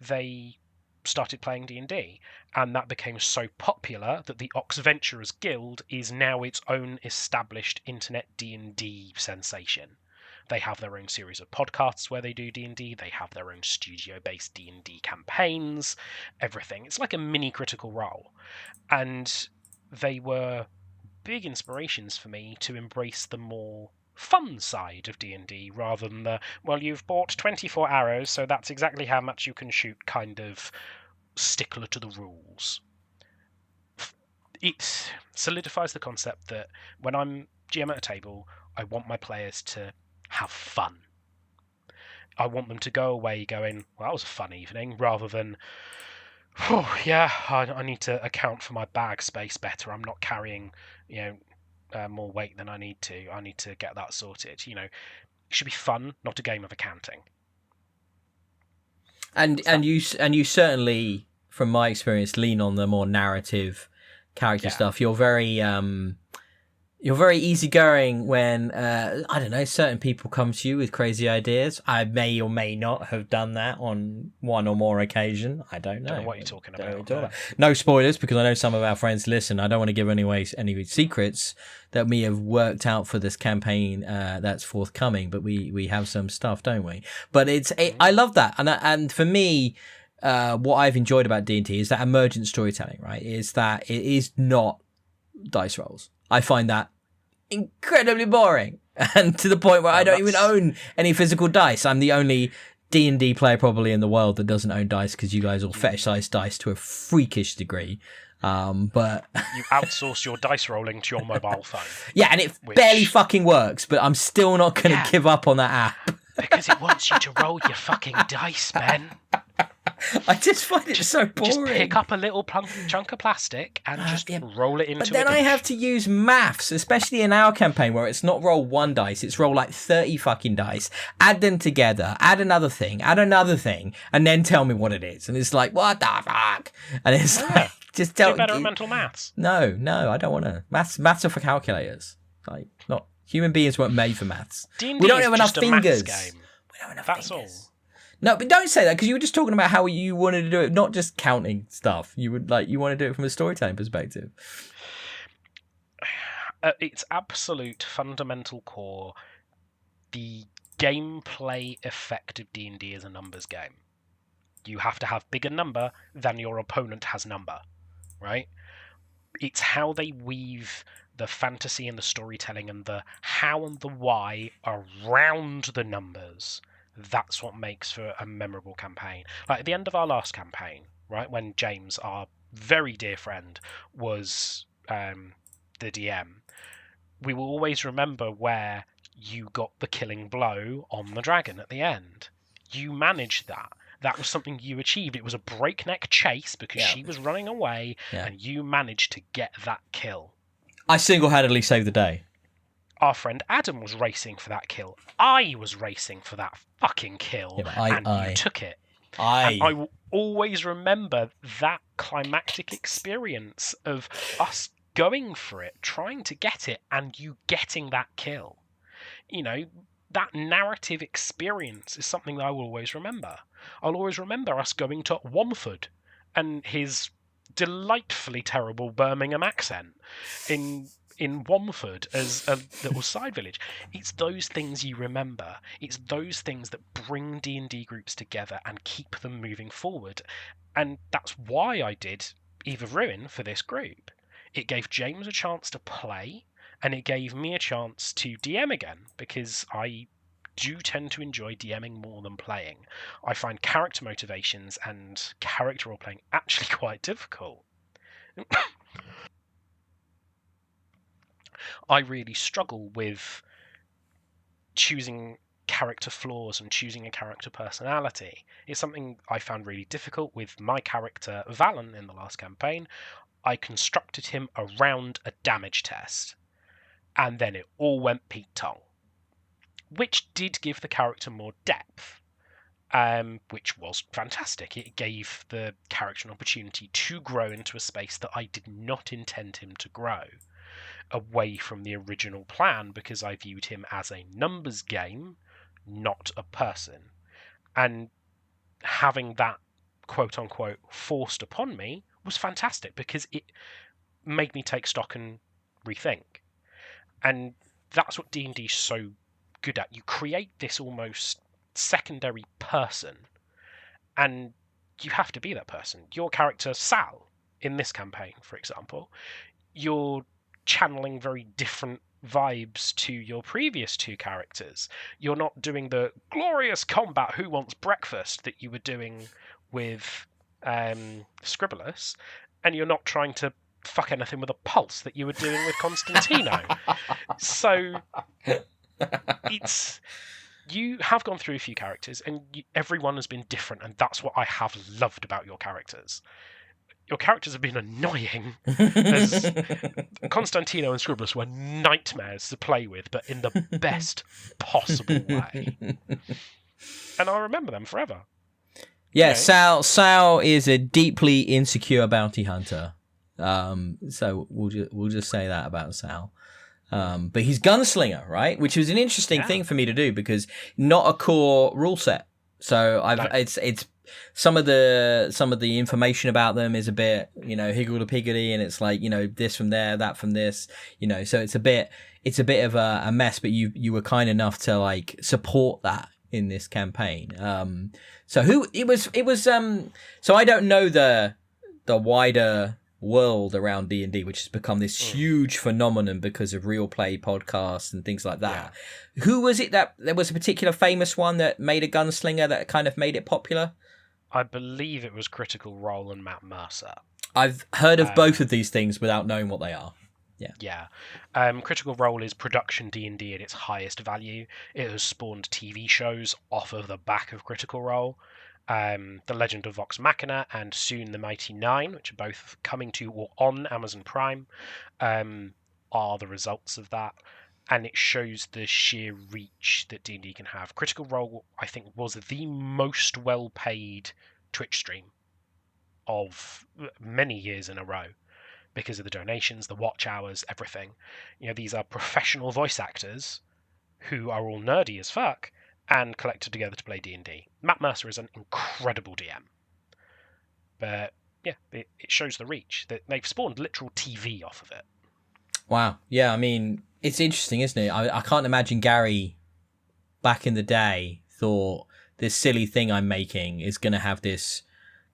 they started playing D&D, and that became so popular that the Oxventurers Guild is now its own established internet D&D sensation. They have their own series of podcasts where they do D&D, they have their own studio-based D&D campaigns, everything. It's like a mini Critical Role. And they were big inspirations for me to embrace the more fun side of D&D rather than the, well, you've bought 24 arrows, so that's exactly how much you can shoot kind of stickler to the rules. It solidifies the concept that when I'm GM at a table, I want my players to have fun. I want them to go away going, well, that was a fun evening, rather than, oh, yeah, I need to account for my bag space better. I'm not carrying, more weight than I need to. I need to get that sorted. It should be fun, not a game of accounting. And you certainly, from my experience, lean on the more narrative character stuff. You're very easygoing when I don't know, certain people come to you with crazy ideas. I may or may not have done that on one or more occasion. I don't know. Don't know what you're talking about. No spoilers, because I know some of our friends listen. I don't want to give any secrets that we have worked out for this campaign that's forthcoming. But we have some stuff, don't we? But I love that, and for me, what I've enjoyed about D&D is that emergent storytelling. Right, is that it is not dice rolls. I find that incredibly boring, and to the point where I don't even own any physical dice. I'm the only D&D player probably in the world that doesn't own dice, because you guys all fetishize dice to a freakish degree. But you outsource your dice rolling to your mobile phone. Yeah, and it barely fucking works, but I'm still not going to give up on that app. Because it wants you to roll your fucking dice, Ben. I just find it so boring. Just pick up a little chunk of plastic and just roll it into. But then I have to use maths, especially in our campaign where it's not roll one dice, it's roll like 30 fucking dice, add them together, add another thing, and then tell me what it is. And it's like, what the fuck? And it's like, just tell me. Better at mental maths. No, I don't want to. Maths are for calculators. Like, not human beings weren't made for maths. D&D we don't have enough just fingers. A maths game. We don't have enough That's fingers. all. No, but don't say that, because you were just talking about how you wanted to do it, not just counting stuff. You want to do it from a storytelling perspective. Its absolute fundamental core, the gameplay effect of D&D is a numbers game. You have to have bigger number than your opponent has number, right? It's how they weave the fantasy and the storytelling and the how and the why around the numbers. That's what makes for a memorable campaign. Like at the end of our last campaign, right, when James, our very dear friend, was the DM, we will always remember where you got the killing blow on the dragon at the end. You managed that. That was something you achieved. It was a breakneck chase because she was running away, and you managed to get that kill. I single-handedly saved the day. Our friend Adam was racing for that kill. I was racing for that fucking kill, and you took it. And I will always remember that climactic experience of us going for it, trying to get it, and you getting that kill. You know, that narrative experience is something that I will always remember. I'll always remember us going to Wamford and his delightfully terrible Birmingham accent in Wamford as a little side village. It's those things you remember. It's those things that bring D&D groups together and keep them moving forward. And that's why I did Eve of Ruin for this group. It gave James a chance to play, and it gave me a chance to DM again, because I do tend to enjoy DMing more than playing. I find character motivations and character role-playing actually quite difficult. I really struggle with choosing character flaws and choosing a character personality. It's something I found really difficult with my character Valen in the last campaign. I constructed him around a damage test, and then it all went Pete Tong, which did give the character more depth, which was fantastic. It gave the character an opportunity to grow into a space that I did not intend him to grow, away from the original plan, because I viewed him as a numbers game, not a person. And having that quote-unquote forced upon me was fantastic, because it made me take stock and rethink. And that's what D&D is so good at. You create this almost secondary person, and you have to be that person. Your character Sal in this campaign, for example, you're channeling very different vibes to your previous two characters. You're not doing the glorious combat who wants breakfast that you were doing with Scribulus, and you're not trying to fuck anything with a pulse that you were doing with Constantino. So it's, you have gone through a few characters, and everyone has been different, and that's what I have loved about your characters. Your characters have been annoying, as Constantino and Scribulus were nightmares to play with, but in the best possible way. And I'll remember them forever. Yeah, Sal is a deeply insecure bounty hunter. So we'll just say that about Sal. But he's gunslinger, right? Which was an interesting thing for me to do, because not a core rule set. So it's some of the information about them is a bit, higgledy-piggledy, and it's like, this from there, that from this, so it's a bit of a mess, but you were kind enough to like support that in this campaign. So I don't know the wider world around D&D, which has become this huge phenomenon because of real play podcasts and things like that. Yeah. Who was it that there was a particular famous one that made a gunslinger that kind of made it popular? I believe it was Critical Role and Matt Mercer. I've heard of both of these things without knowing what they are. Yeah. Critical Role is production D&D at its highest value. It has spawned TV shows off of the back of Critical Role. The Legend of Vox Machina and soon The Mighty Nine, which are both coming to or on Amazon Prime, are the results of that. And it shows the sheer reach that D&D can have. Critical Role, I think, was the most well-paid Twitch stream of many years in a row, because of the donations, the watch hours, everything. These are professional voice actors who are all nerdy as fuck and collected together to play D&D. Matt Mercer is an incredible DM. But yeah, it shows the reach. That they've spawned literal TV off of it. Wow. Yeah, I mean, it's interesting, isn't it? I can't imagine Gary back in the day thought silly thing I'm making is going to have this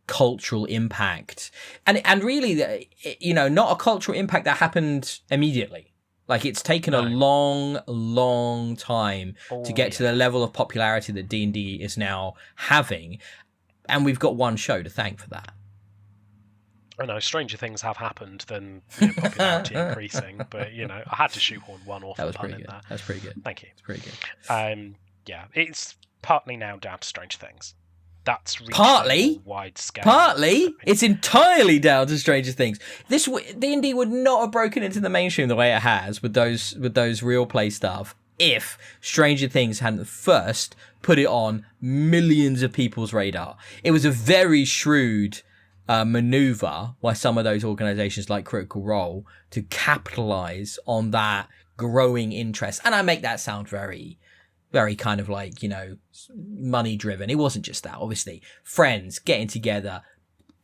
cultural impact, and really, you know, not a cultural impact that happened immediately. Like, it's taken a long time to get to the level of popularity that D&D is now having, and we've got one show to thank for that. I know stranger things have happened than, you know, popularity increasing, but, you know, I had to shoehorn one awful pun in there. That's pretty good. Thank you. It's pretty good. Yeah, it's partly now down to Stranger Things. That's reached partly a wide scale. Partly, it's entirely down to Stranger Things. This D&D would not have broken into the mainstream the way it has with those real play stuff if Stranger Things hadn't first put it on millions of people's radar. It was a very shrewd maneuver by some of those organizations like Critical Role to capitalize on that growing interest. And I make that sound very kind of like, you know, money driven. It wasn't just that. Obviously, friends getting together,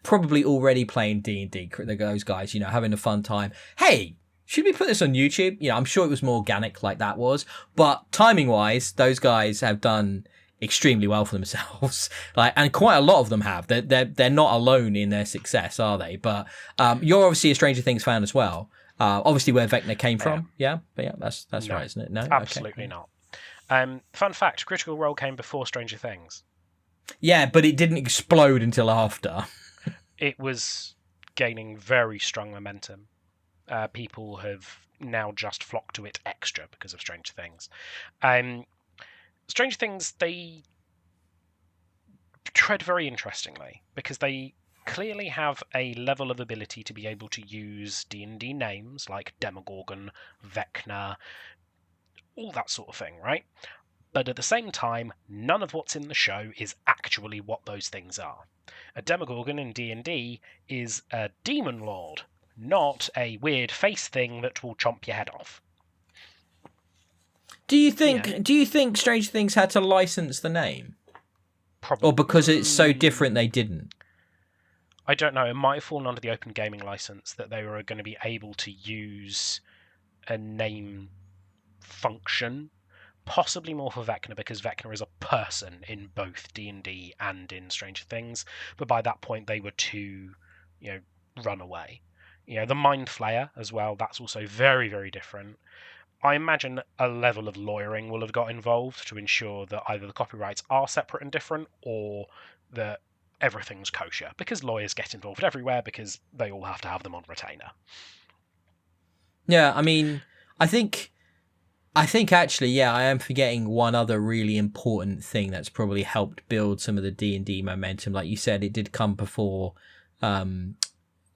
probably already playing D&D, those guys, you know, having a fun time. Hey, should we put this on YouTube? You know, I'm sure it was more organic like that was, but timing wise, those guys have done extremely well for themselves. Like, and quite a lot of them have. They're not alone in their success, are they? But you're obviously a Stranger Things fan as well. Obviously where Vecna came from. Yeah, but yeah, that's no, right, isn't it? No, absolutely okay. not. Fun fact, Critical Role came before Stranger Things. Yeah, but it didn't explode until after. It was gaining very strong momentum. People have now just flocked to it extra because of Stranger Things. Stranger Things, they tread very interestingly because they clearly have a level of ability to be able to use D&D names like Demogorgon, Vecna, all that sort of thing, right? But at the same time, none of what's in the show is actually what those things are. A Demogorgon in D&D is a demon lord, not a weird face thing that will chomp your head off. Do you think Stranger Things had to license the name? Probably. Or because it's so different they didn't? I don't know. It might have fallen under the open gaming license that they were going to be able to use a name function, possibly more for Vecna because Vecna is a person in both D&D and in Stranger Things, but by that point they were too, you know, run away. You know, the Mind Flayer as well, that's also very, very different. I imagine a level of lawyering will have got involved to ensure that either the copyrights are separate and different or that everything's kosher, because lawyers get involved everywhere because they all have to have them on retainer. Yeah, I mean, I think actually, yeah, I am forgetting one other really important thing that's probably helped build some of the D&D momentum. Like you said, it did come before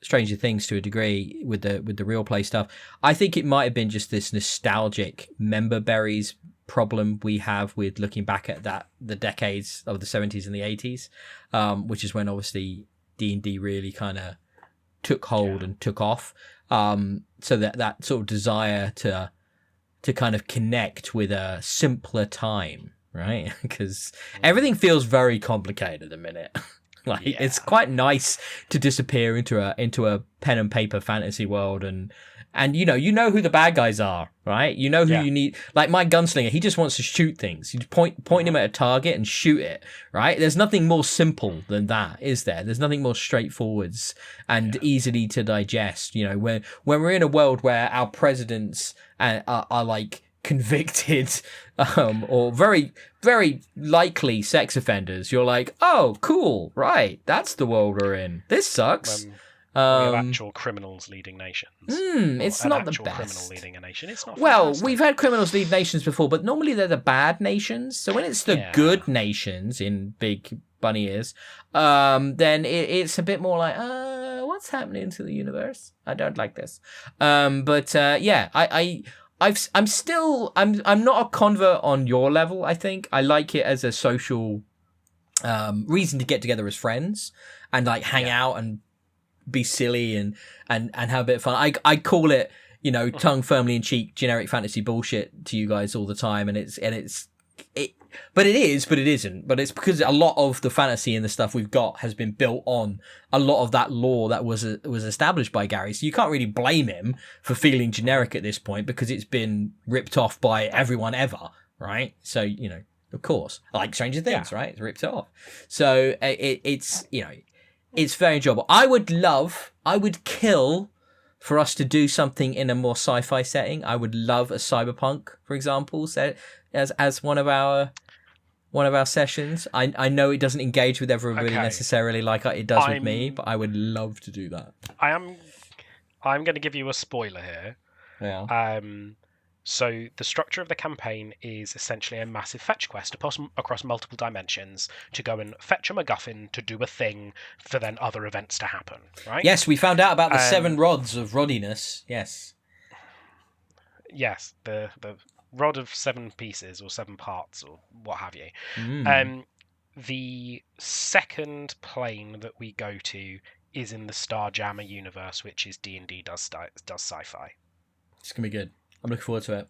Stranger Things to a degree with the real play stuff. I think it might have been just this nostalgic member berries problem we have with looking back at the decades of the 70s and the 80s, which is when obviously D&D really kind of took hold and took off. So that sort of desire to kind of connect with a simpler time, right? Because everything feels very complicated at the minute. It's quite nice to disappear into a pen and paper fantasy world and you know who the bad guys are, right? You know who you need. Like my gunslinger, he just wants to shoot things. You point him at a target and shoot it, right? There's nothing more simple than that, is there? There's nothing more straightforward and easily to digest. You know, when we're in a world where our presidents are like convicted or very, very likely sex offenders, you're like, oh, cool, right? That's the world we're in. This sucks. We have actual criminals leading nations. It's not the best. Criminal leading a nation. It's not. Well, fantastic. we've had criminals lead nations before, but normally they're the bad nations. So when it's the good nations in big bunny ears, then it's a bit more like, what's happening to the universe? I don't like this. I'm not a convert on your level. I think I like it as a social reason to get together as friends and like hang out and be silly and have a bit of fun. I call it, you know, tongue firmly in cheek generic fantasy bullshit to you guys all the time, but it isn't. But it's because a lot of the fantasy and the stuff we've got has been built on a lot of that lore that was established by Gary. So you can't really blame him for feeling generic at this point because it's been ripped off by everyone ever, right? So, you know, Of course. Like Stranger Things, right? It's ripped it off. So it's, you know, it's very enjoyable. I would kill for us to do something in a more sci-fi setting. I would love a cyberpunk, for example, set as one of our sessions. I know it doesn't engage with everybody necessarily like it does with me, but I would love to do that. I'm going to give you a spoiler here. Yeah. So the structure of the campaign is essentially a massive fetch quest across multiple dimensions to go and fetch a MacGuffin to do a thing for then other events to happen, right? Yes, we found out about the 7 rods of roddiness. Yes. Yes, the rod of 7 pieces or 7 parts or what have you. The second plane that we go to is in the Starjammer universe, which is D&D does sci-fi. It's going to be good. I'm looking forward to it.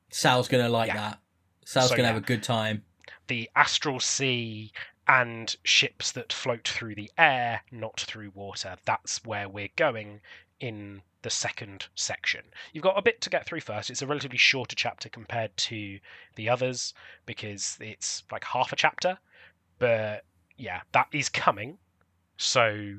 Sal's going to like that. Sal's going to have a good time. The astral sea and ships that float through the air, not through water. That's where we're going in the second section. You've got a bit to get through first. It's a relatively shorter chapter compared to the others because it's like half a chapter. But yeah, that is coming. So,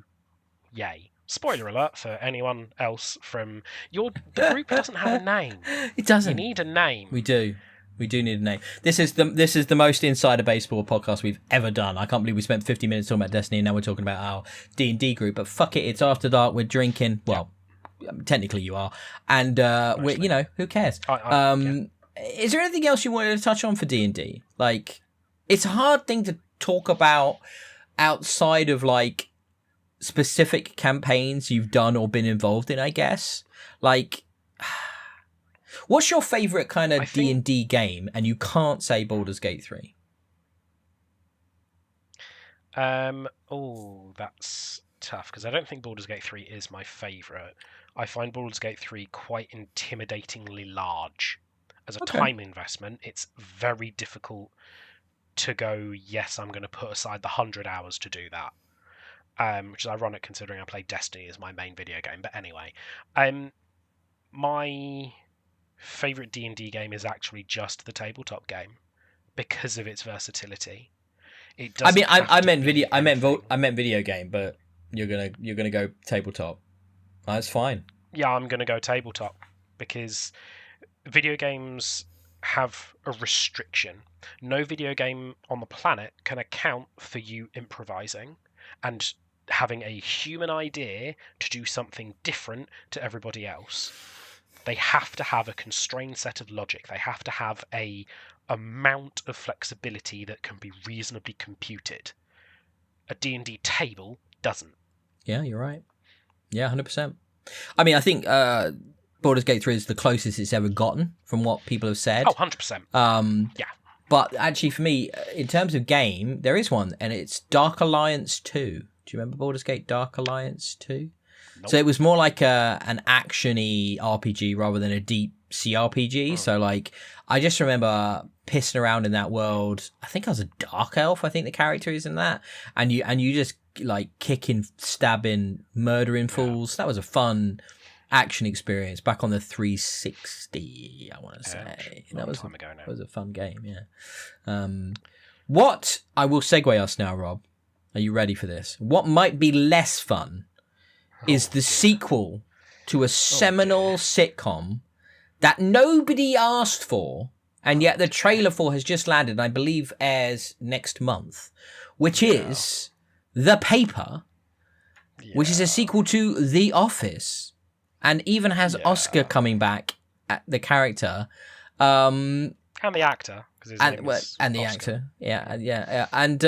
yay. Spoiler alert for anyone else from the group doesn't have a name. It doesn't. You need a name. We do need a name. This is the most insider baseball podcast we've ever done. I can't believe we spent 50 minutes talking about Destiny and now we're talking about our D&D group. But fuck it, it's after dark. We're drinking. Well, technically you are, and we're, you know, who cares? Is there anything else you wanted to touch on for D&D? Like, it's a hard thing to talk about outside of like specific campaigns you've done or been involved in, I guess. Like, what's your favorite kind of D&D game? And you can't say Baldur's Gate 3. That's tough because I don't think Baldur's Gate 3 is my favorite. I find Baldur's Gate 3 quite intimidatingly large. As a time investment, it's very difficult to go, yes, I'm going to put aside the 100 hours to do that. Which is ironic considering I play Destiny as my main video game. But anyway, my favourite D&D game is actually just the tabletop game because of its versatility. It doesn't. I meant video game, but you're gonna go tabletop. That's fine. Yeah, I'm gonna go tabletop because video games have a restriction. No video game on the planet can account for you improvising and having a human idea to do something different to everybody else. They have to have a constrained set of logic. They have to have a amount of flexibility that can be reasonably computed. A D&D table doesn't. Yeah, you're right. Yeah, 100%. I mean, I think Baldur's Gate 3 is the closest it's ever gotten from what people have said. Oh, 100%. Yeah. But actually, for me, in terms of game, there is one, and it's Dark Alliance 2. Do you remember Baldur's Gate Dark Alliance 2? Nope. So it was more like an action-y RPG rather than a deep CRPG. So, like, I just remember pissing around in that world. I think I was a dark elf. I think the character is in that. And you just, like, kicking, stabbing, murdering fools. That was a fun action experience back on the 360, I want to say. That was time ago now. That was a fun game, yeah. What I will segue us now, Rob. Are you ready for this? What might be less fun is the sequel to a seminal sitcom that nobody asked for, and yet the trailer for has just landed, and I believe airs next month, which is The Paper, which is a sequel to The Office, and even has Oscar coming back at the character. And the actor. And the actor. Yeah. And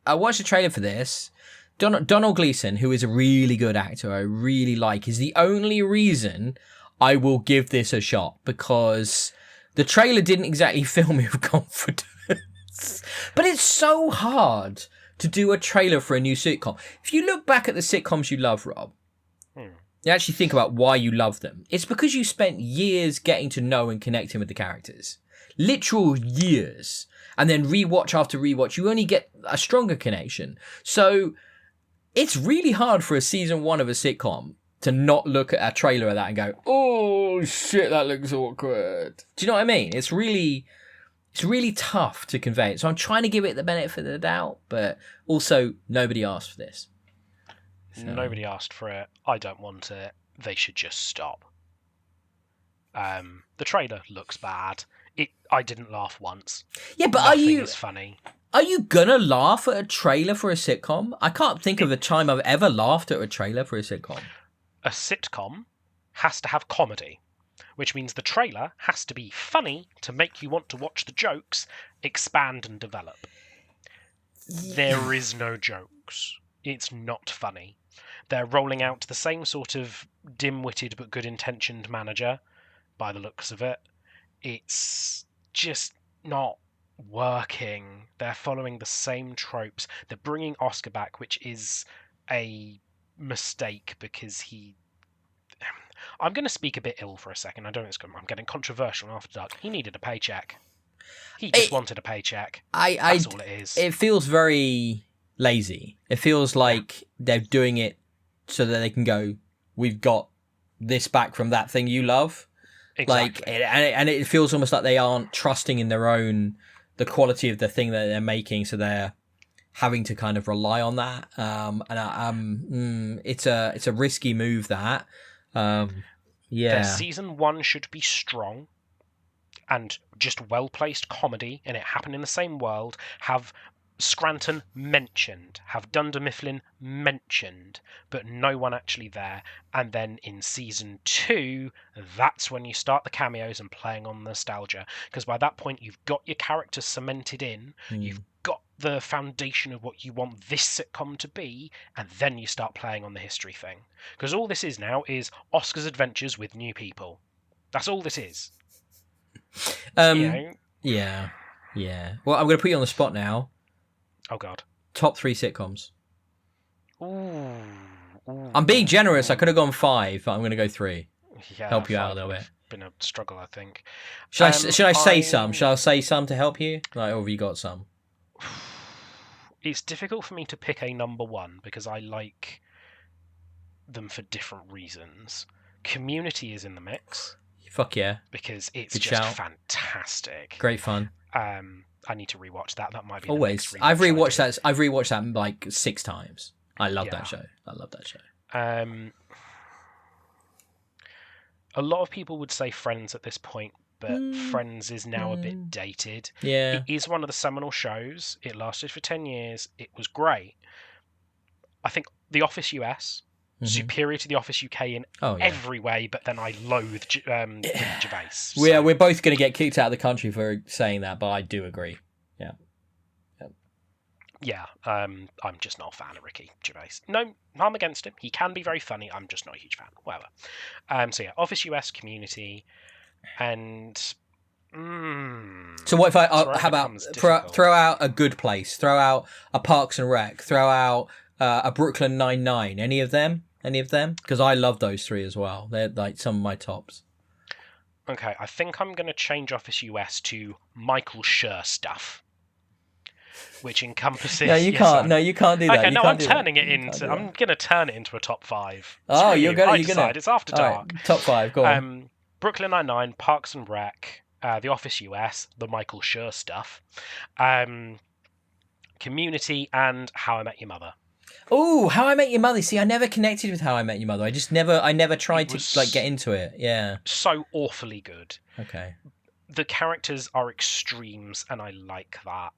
I watched the trailer for this. Donald Gleason, who is a really good actor, I really like, is the only reason I will give this a shot, because the trailer didn't exactly fill me with confidence. But it's so hard to do a trailer for a new sitcom. If you look back at the sitcoms you love, Rob, you actually think about why you love them. It's because you spent years getting to know and connecting with the characters. Literal years. And then rewatch after rewatch, you only get a stronger connection. So it's really hard for a season 1 of a sitcom to not look at a trailer of that and go, oh shit, that looks awkward. Do you know what I mean? It's really it's really tough to convey it. So I'm trying to give it the benefit of the doubt, but also nobody asked for this. So. Nobody asked for it. I don't want it. They should just stop. The trailer looks bad. I didn't laugh once. Yeah, but Nothing is funny. Are you gonna laugh at a trailer for a sitcom? I can't think of a time I've ever laughed at a trailer for a sitcom. A sitcom has to have comedy, which means the trailer has to be funny to make you want to watch the jokes expand and develop. There is no jokes. It's not funny. They're rolling out the same sort of dim-witted but good-intentioned manager, by the looks of it. It's just not working. They're following the same tropes. They're bringing Oscar back, which is a mistake because I'm going to speak a bit ill for a second. I don't know. I'm getting controversial after dark. He needed a paycheck. He just wanted a paycheck. That's all it is. It feels very lazy. It feels like they're doing it so that they can go, we've got this back from that thing you love. Exactly. And it feels almost like they aren't trusting in the quality of the thing that they're making, so they're having to kind of rely on that. It's a risky move, that. Their season 1 should be strong and just well-placed comedy, and it happen in the same world. Have Scranton mentioned, have Dunder Mifflin mentioned, but no one actually there. And then in season 2, that's when you start the cameos and playing on nostalgia, because by that point you've got your characters cemented in, you've got the foundation of what you want this sitcom to be, and then you start playing on the history thing. Because all this is now is Oscar's adventures with new people. That's all this is. Yeah. Well, I'm going to put you on the spot now. Oh, God. Top 3 sitcoms. Ooh. I'm being generous. I could have gone 5, but I'm going to go 3. Yeah, help you out a little bit. Been a struggle, I think. Should I say some? Shall I say some to help you? Or have you got some? It's difficult for me to pick a number 1 because I like them for different reasons. Community is in the mix. Fuck yeah. Because it's Good just shout. Fantastic. Great fun. I need to rewatch that. That might be always. I've rewatched that. I've rewatched that like 6 times. I love that show. A lot of people would say Friends at this point, but Friends is now a bit dated. Yeah. It is one of the seminal shows. It lasted for 10 years. It was great. I think The Office US, superior to The Office UK in every way, but then I loathe Gervais. So. Yeah, we're both going to get kicked out of the country for saying that, but I do agree. Yeah, I'm just not a fan of Ricky Gervais. No, I'm against him. He can be very funny. I'm just not a huge fan. Whatever. Office US, Community, and... So what if how about throw out A Good Place, throw out a Parks and Rec, throw out a Brooklyn Nine-Nine, any of them? Because I love those 3 as well. They're like some of my tops. Okay, I think I'm going to change Office US to Michael Schur stuff, which encompasses... No, you can't. No, you can't do that. Okay, I'm turning it into... I'm going to turn it into a top 5. Oh, you're going to... It's after dark. Right, top 5, go on. Brooklyn Nine-Nine, Parks and Rec, The Office US, the Michael Schur stuff, Community, and How I Met Your Mother. Oh, How I Met Your Mother. See, I never connected with How I Met Your Mother. I never tried to get into it. Yeah. So awfully good. Okay. The characters are extremes, and I like that.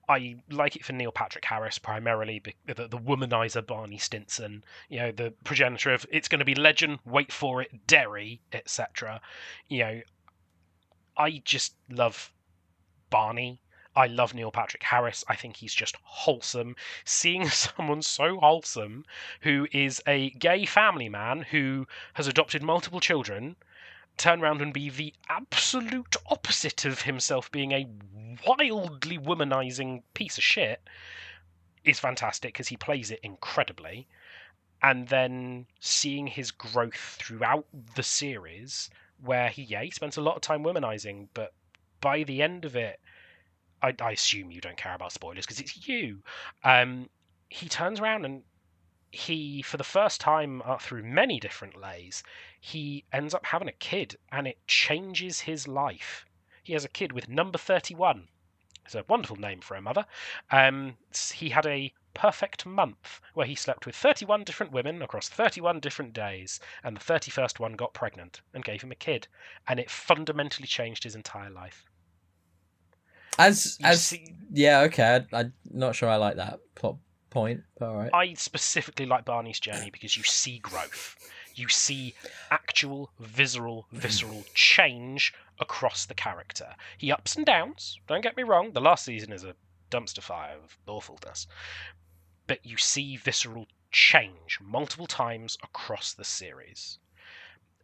I like it for Neil Patrick Harris primarily, the womanizer Barney Stinson, the progenitor of it's going to be legend, wait for it, Derry, etc. I just love Barney. I love Neil Patrick Harris. I think he's just wholesome. Seeing someone so wholesome who is a gay family man who has adopted multiple children turn around and be the absolute opposite of himself being a wildly womanizing piece of shit is fantastic because he plays it incredibly. And then seeing his growth throughout the series where he spends a lot of time womanizing, but by the end of it, I assume you don't care about spoilers because it's you. He turns around and he, for the first time through many different lays, he ends up having a kid and it changes his life. he has a kid with number 31. It's a wonderful name for a mother. He had a perfect month where he slept with 31 different women across 31 different days, and the 31st one got pregnant and gave him a kid, and it fundamentally changed his entire life. Yeah, okay. I'm not sure I like that plot point, but all right. I specifically like Barney's journey because you see growth. You see actual visceral change across the character. He ups and downs, don't get me wrong. The last season is a dumpster fire of awfulness. But you see visceral change multiple times across the series.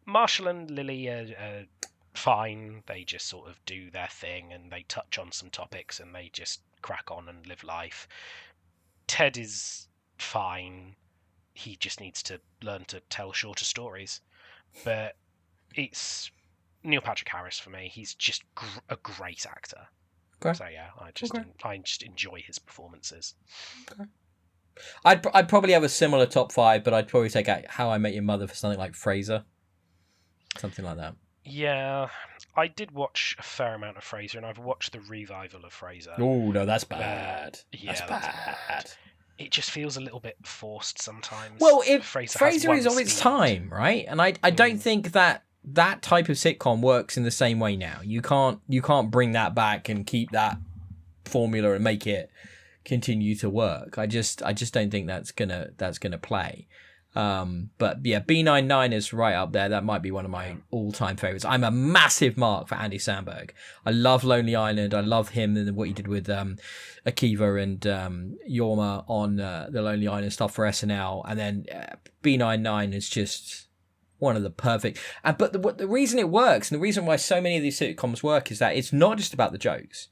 Marshall and Lily are fine. They just sort of do their thing and they touch on some topics and they just crack on and live life. Ted is fine. He just needs to learn to tell shorter stories. But it's Neil Patrick Harris for me. He's just a great actor. Okay. So yeah, I just enjoy his performances. Okay. I'd probably have a similar top 5, but I'd probably take out How I Met Your Mother for something like Frasier. Something like that. Yeah, I did watch a fair amount of Frasier, and I've watched the revival of Frasier. Oh, no, that's bad. That's bad. It just feels a little bit forced sometimes. Well, Frasier is of its time, right? And I don't think that type of sitcom works in the same way now. You can't bring that back and keep that formula and make it continue to work. I just don't think that's gonna play. But yeah, B99 is right up there. That might be one of my all-time favorites. I'm a massive mark for Andy Samberg. I love Lonely Island. I love him and what he did with Akiva and Yorma on the Lonely Island stuff for SNL. And then B99 is just one of the perfect. But the reason it works and the reason why so many of these sitcoms work is that it's not just about the jokes.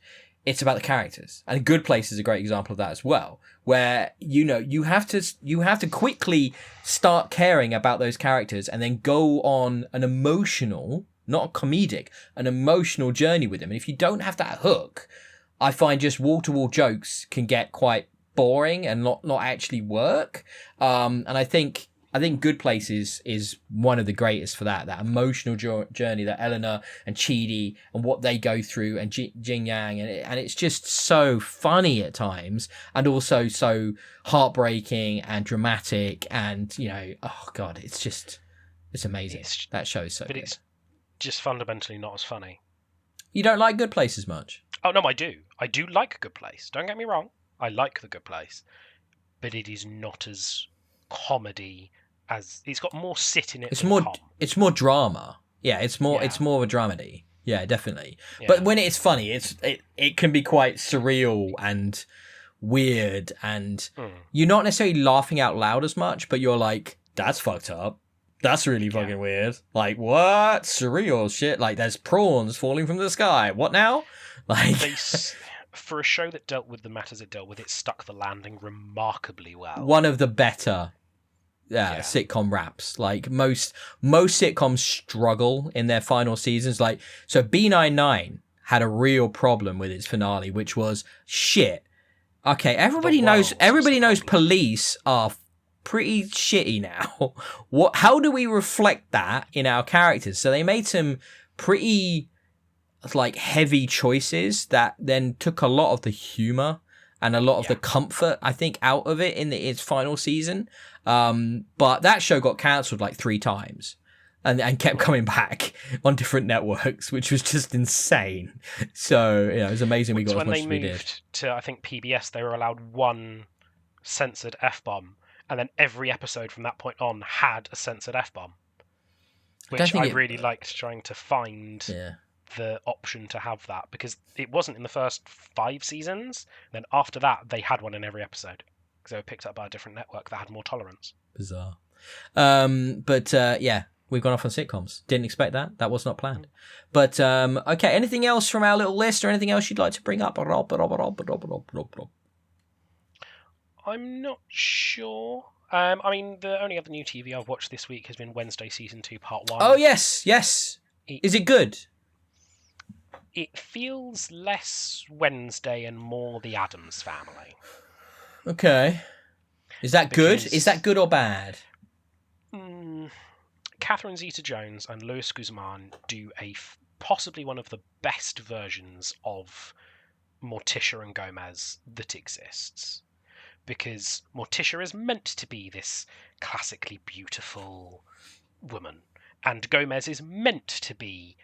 It's about the characters. And Good Place is a great example of that as well, where, you have to quickly start caring about those characters and then go on an emotional, not a comedic, an emotional journey with them. And if you don't have that hook, I find just wall-to-wall jokes can get quite boring and not actually work. And I think Good Place is one of the greatest for that emotional journey that Eleanor and Chidi and what they go through and Jing Yang, and it's just so funny at times and also so heartbreaking and dramatic and, oh God, it's amazing. That show's so good. But it's just fundamentally not as funny. You don't like Good Place as much? Oh, no, I do. I do like Good Place. Don't get me wrong. I like The Good Place. But it is not as comedy as it's got more sit in it. It's more drama. Yeah, it's more of a dramedy. Yeah, definitely. Yeah. But when it's funny, it can be quite surreal and weird, and you're not necessarily laughing out loud as much, but you're like, that's fucked up. That's really fucking weird. Like, what? Surreal shit. Like, there's prawns falling from the sky. What now? Like, for a show that dealt with the matters it dealt with, it stuck the landing remarkably well. One of the better sitcom wraps. Like, most sitcoms struggle in their final seasons. Like, so B99 had a real problem with its finale, which was shit. Okay, everybody knows police are pretty shitty now. How do we reflect that in our characters? So they made some pretty like heavy choices that then took a lot of the humor and a lot of the comfort, I think, out of it in its final season. But that show got cancelled like 3 times and kept coming back on different networks, which was just insane. So, it was amazing we got as much as we did. When they moved to, I think, PBS, they were allowed one censored F-bomb, and then every episode from that point on had a censored F-bomb, which I really liked trying to find the option to have that, because it wasn't in the first 5 seasons. Then after that, they had one in every episode, because they were picked up by a different network that had more tolerance. Bizarre. We've gone off on sitcoms. Didn't expect that. That was not planned. But, okay, anything else from our little list or anything else you'd like to bring up? I'm not sure. I mean, the only other new TV I've watched this week has been Wednesday Season 2 Part 1. Oh, yes. Is it good? It feels less Wednesday and more The Addams Family. Okay. Is that good? Is that good or bad? Catherine Zeta-Jones and Louis Guzman do a possibly one of the best versions of Morticia and Gomez that exists. Because Morticia is meant to be this classically beautiful woman, and Gomez is meant to be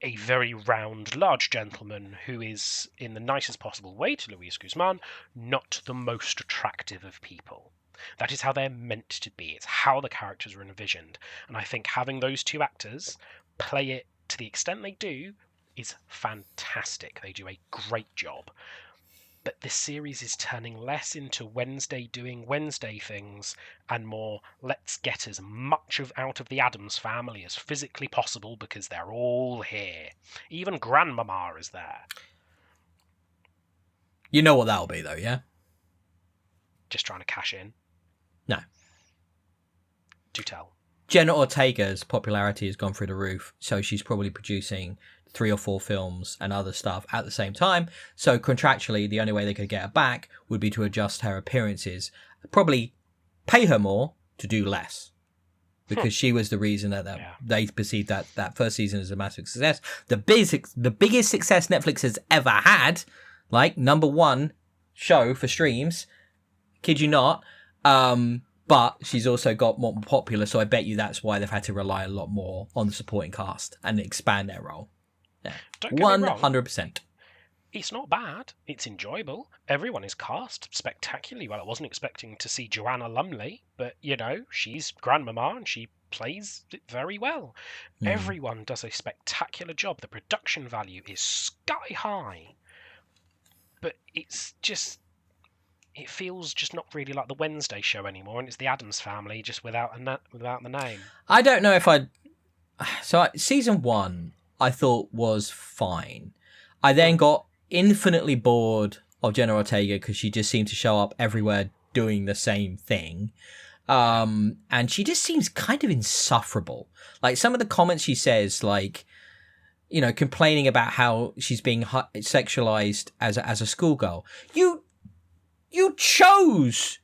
a very round, large gentleman who is, in the nicest possible way to Luis Guzman, not the most attractive of people. That is how they're meant to be. It's how the characters are envisioned. And I think having those two actors play it to the extent they do is fantastic. They do a great job. But this series is turning less into Wednesday doing Wednesday things and more, let's get as much out of the Addams family as physically possible because they're all here. Even Grandmama is there. You know what that'll be, though, yeah? Just trying to cash in. No. Do tell. Jenna Ortega's popularity has gone through the roof, so she's probably producing 3 or 4 films and other stuff at the same time. So contractually, the only way they could get her back would be to adjust her appearances, probably pay her more to do less, because she was the reason that they perceived that first season as a massive success. The biggest success Netflix has ever had, like #1 show for streams. Kid you not. But she's also got more popular, so I bet you that's why they've had to rely a lot more on the supporting cast and expand their role. Yeah. 100%. It's not bad. It's enjoyable. Everyone is cast spectacularly well. I wasn't expecting to see Joanna Lumley, but, she's Grandmama and she plays it very well. Everyone does a spectacular job. The production value is sky high. But it's just... It feels just not really like the Wednesday show anymore, and it's the Addams family just without the name. I don't know if I'd... So season 1, I thought was fine. I then got infinitely bored of Jenna Ortega because she just seemed to show up everywhere doing the same thing. And she just seems kind of insufferable. Like some of the comments she says, like, complaining about how she's being sexualized as a schoolgirl. You chose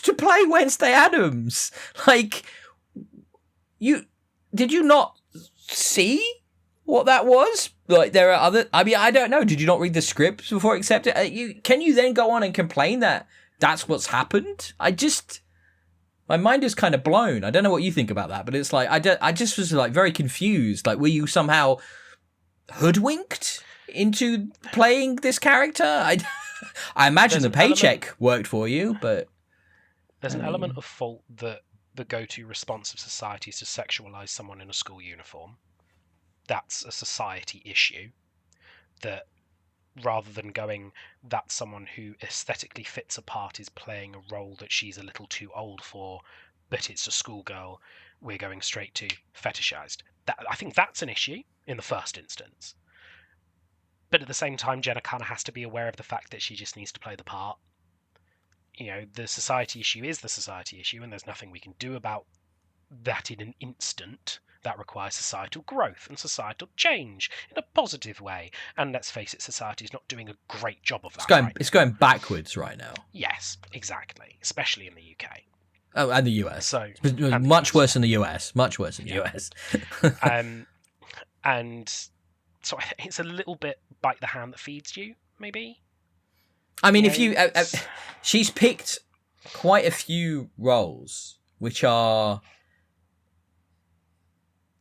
to play Wednesday Addams. Like, did you not see what that was? Like, there are other... I mean, I don't know. Did you not read the script before accepting it? Can you then go on and complain that that's what's happened? My mind is kind of blown. I don't know what you think about that, but it's like, I just was like very confused. Like, were you somehow hoodwinked into playing this character? I imagine the paycheck worked for you, but... There's an element of fault that the go-to response of society is to sexualize someone in a school uniform. That's a society issue. That rather than going, that's someone who aesthetically fits a part, is playing a role that she's a little too old for, but it's a schoolgirl, we're going straight to fetishized. I think that's an issue in the first instance. But at the same time, Jenna kind of has to be aware of the fact that she just needs to play the part. The society issue is the society issue, and there's nothing we can do about that in an instant. That requires societal growth and societal change in a positive way. And let's face it, society is not doing a great job of that. It's going backwards right now. Yes, exactly. Especially in the UK. Oh, and the US. So much worse in the US. Much worse in the US. And so it's a little bit bite the hand that feeds you, maybe. I mean, if you... she's picked quite a few roles which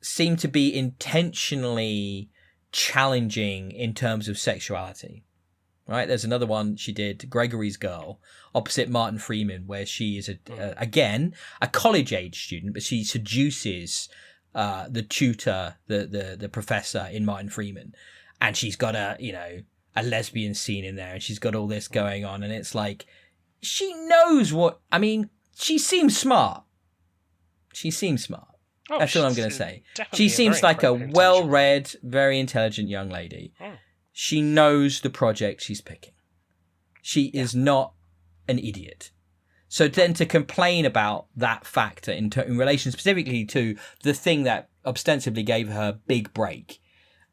seem to be intentionally challenging in terms of sexuality. Right? There's another one she did, Gregory's Girl, opposite Martin Freeman, where she is, again, a college-age student, but she seduces the tutor, the professor in Martin Freeman. And she's got a lesbian scene in there, and she's got all this going on, and it's like, she knows what... I mean, she seems smart. Oh, that's all I'm going to say. She seems like a well-read, very intelligent young lady. She knows the project she's picking. She is not an idiot. So then to complain about that factor in relation specifically to the thing that ostensibly gave her a big break,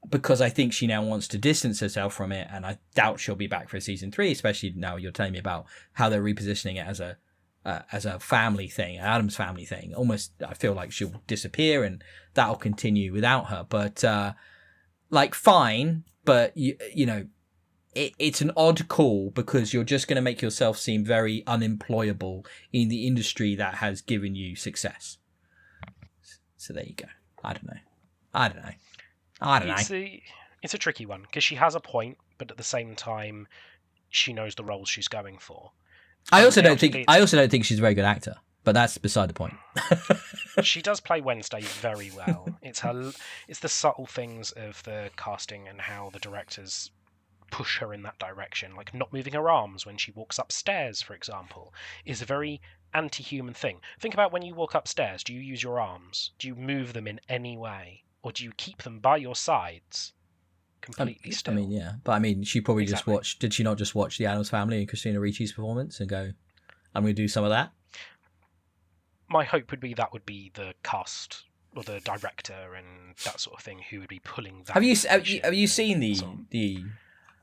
because I think she now wants to distance herself from it, and I doubt she'll be back for season 3, especially now you're telling me about how they're repositioning it as a as a family thing, Adam's family thing. Almost, I feel like she'll disappear and that'll continue without her. But like, fine, but you know, it's an odd call because you're just going to make yourself seem very unemployable in the industry that has given you success. So there you go. I don't know. It's a tricky one because she has a point, but at the same time, she knows the roles she's going for. I also don't think she's a very good actor, but that's beside the point. She does play Wednesday very well. It's the subtle things of the casting and how the directors push her in that direction, like not moving her arms when she walks upstairs, for example, is a very anti-human thing. Think about when you walk upstairs. Do you use your arms? Do you move them in any way? Or do you keep them by your sides completely still? I mean, yeah. But I mean, she probably just watched... Did she not just watch The Addams Family and Christina Ricci's performance and go, I'm going to do some of that? My hope would be that would be the cast or the director and that sort of thing who would be pulling that. Have you seen the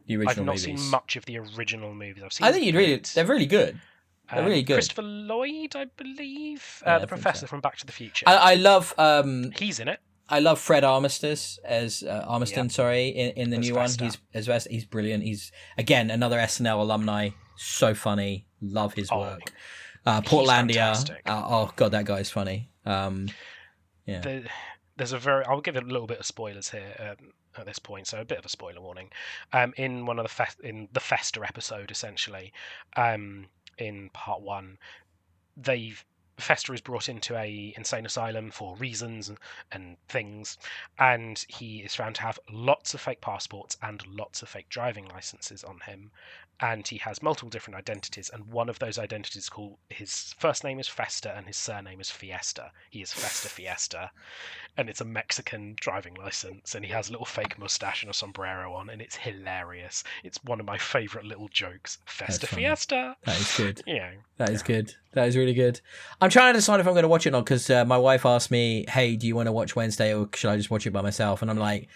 original I've not movies? seen much of the original movies. I think they're really good. They're really good. Christopher Lloyd, I believe, the professor from Back to the Future. I love. He's in it. I love Fred Armisen as in the new one. He's brilliant. He's again another SNL alumni. So funny. Love his work. Portlandia. Oh god, that guy's funny. Yeah. There's I'll give it a little bit of spoilers here. At this point, so a bit of a spoiler warning. In one of the Fester episode, essentially, in part 1, Fester is brought into a insane asylum for reasons and things, and he is found to have lots of fake passports and lots of fake driving licenses on him, and he has multiple different identities, and one of those identities his first name is Fester and his surname is Fiesta. He is Fester Fiesta, and it's a Mexican driving license, and he has a little fake mustache and a sombrero on, and it's hilarious. It's one of my favourite little jokes. Fester Fiesta. That is good. Yeah. That is good. That is really good. I'm trying to decide if I'm going to watch it or not, because my wife asked me, hey, do you want to watch Wednesday or should I just watch it by myself? And I'm like,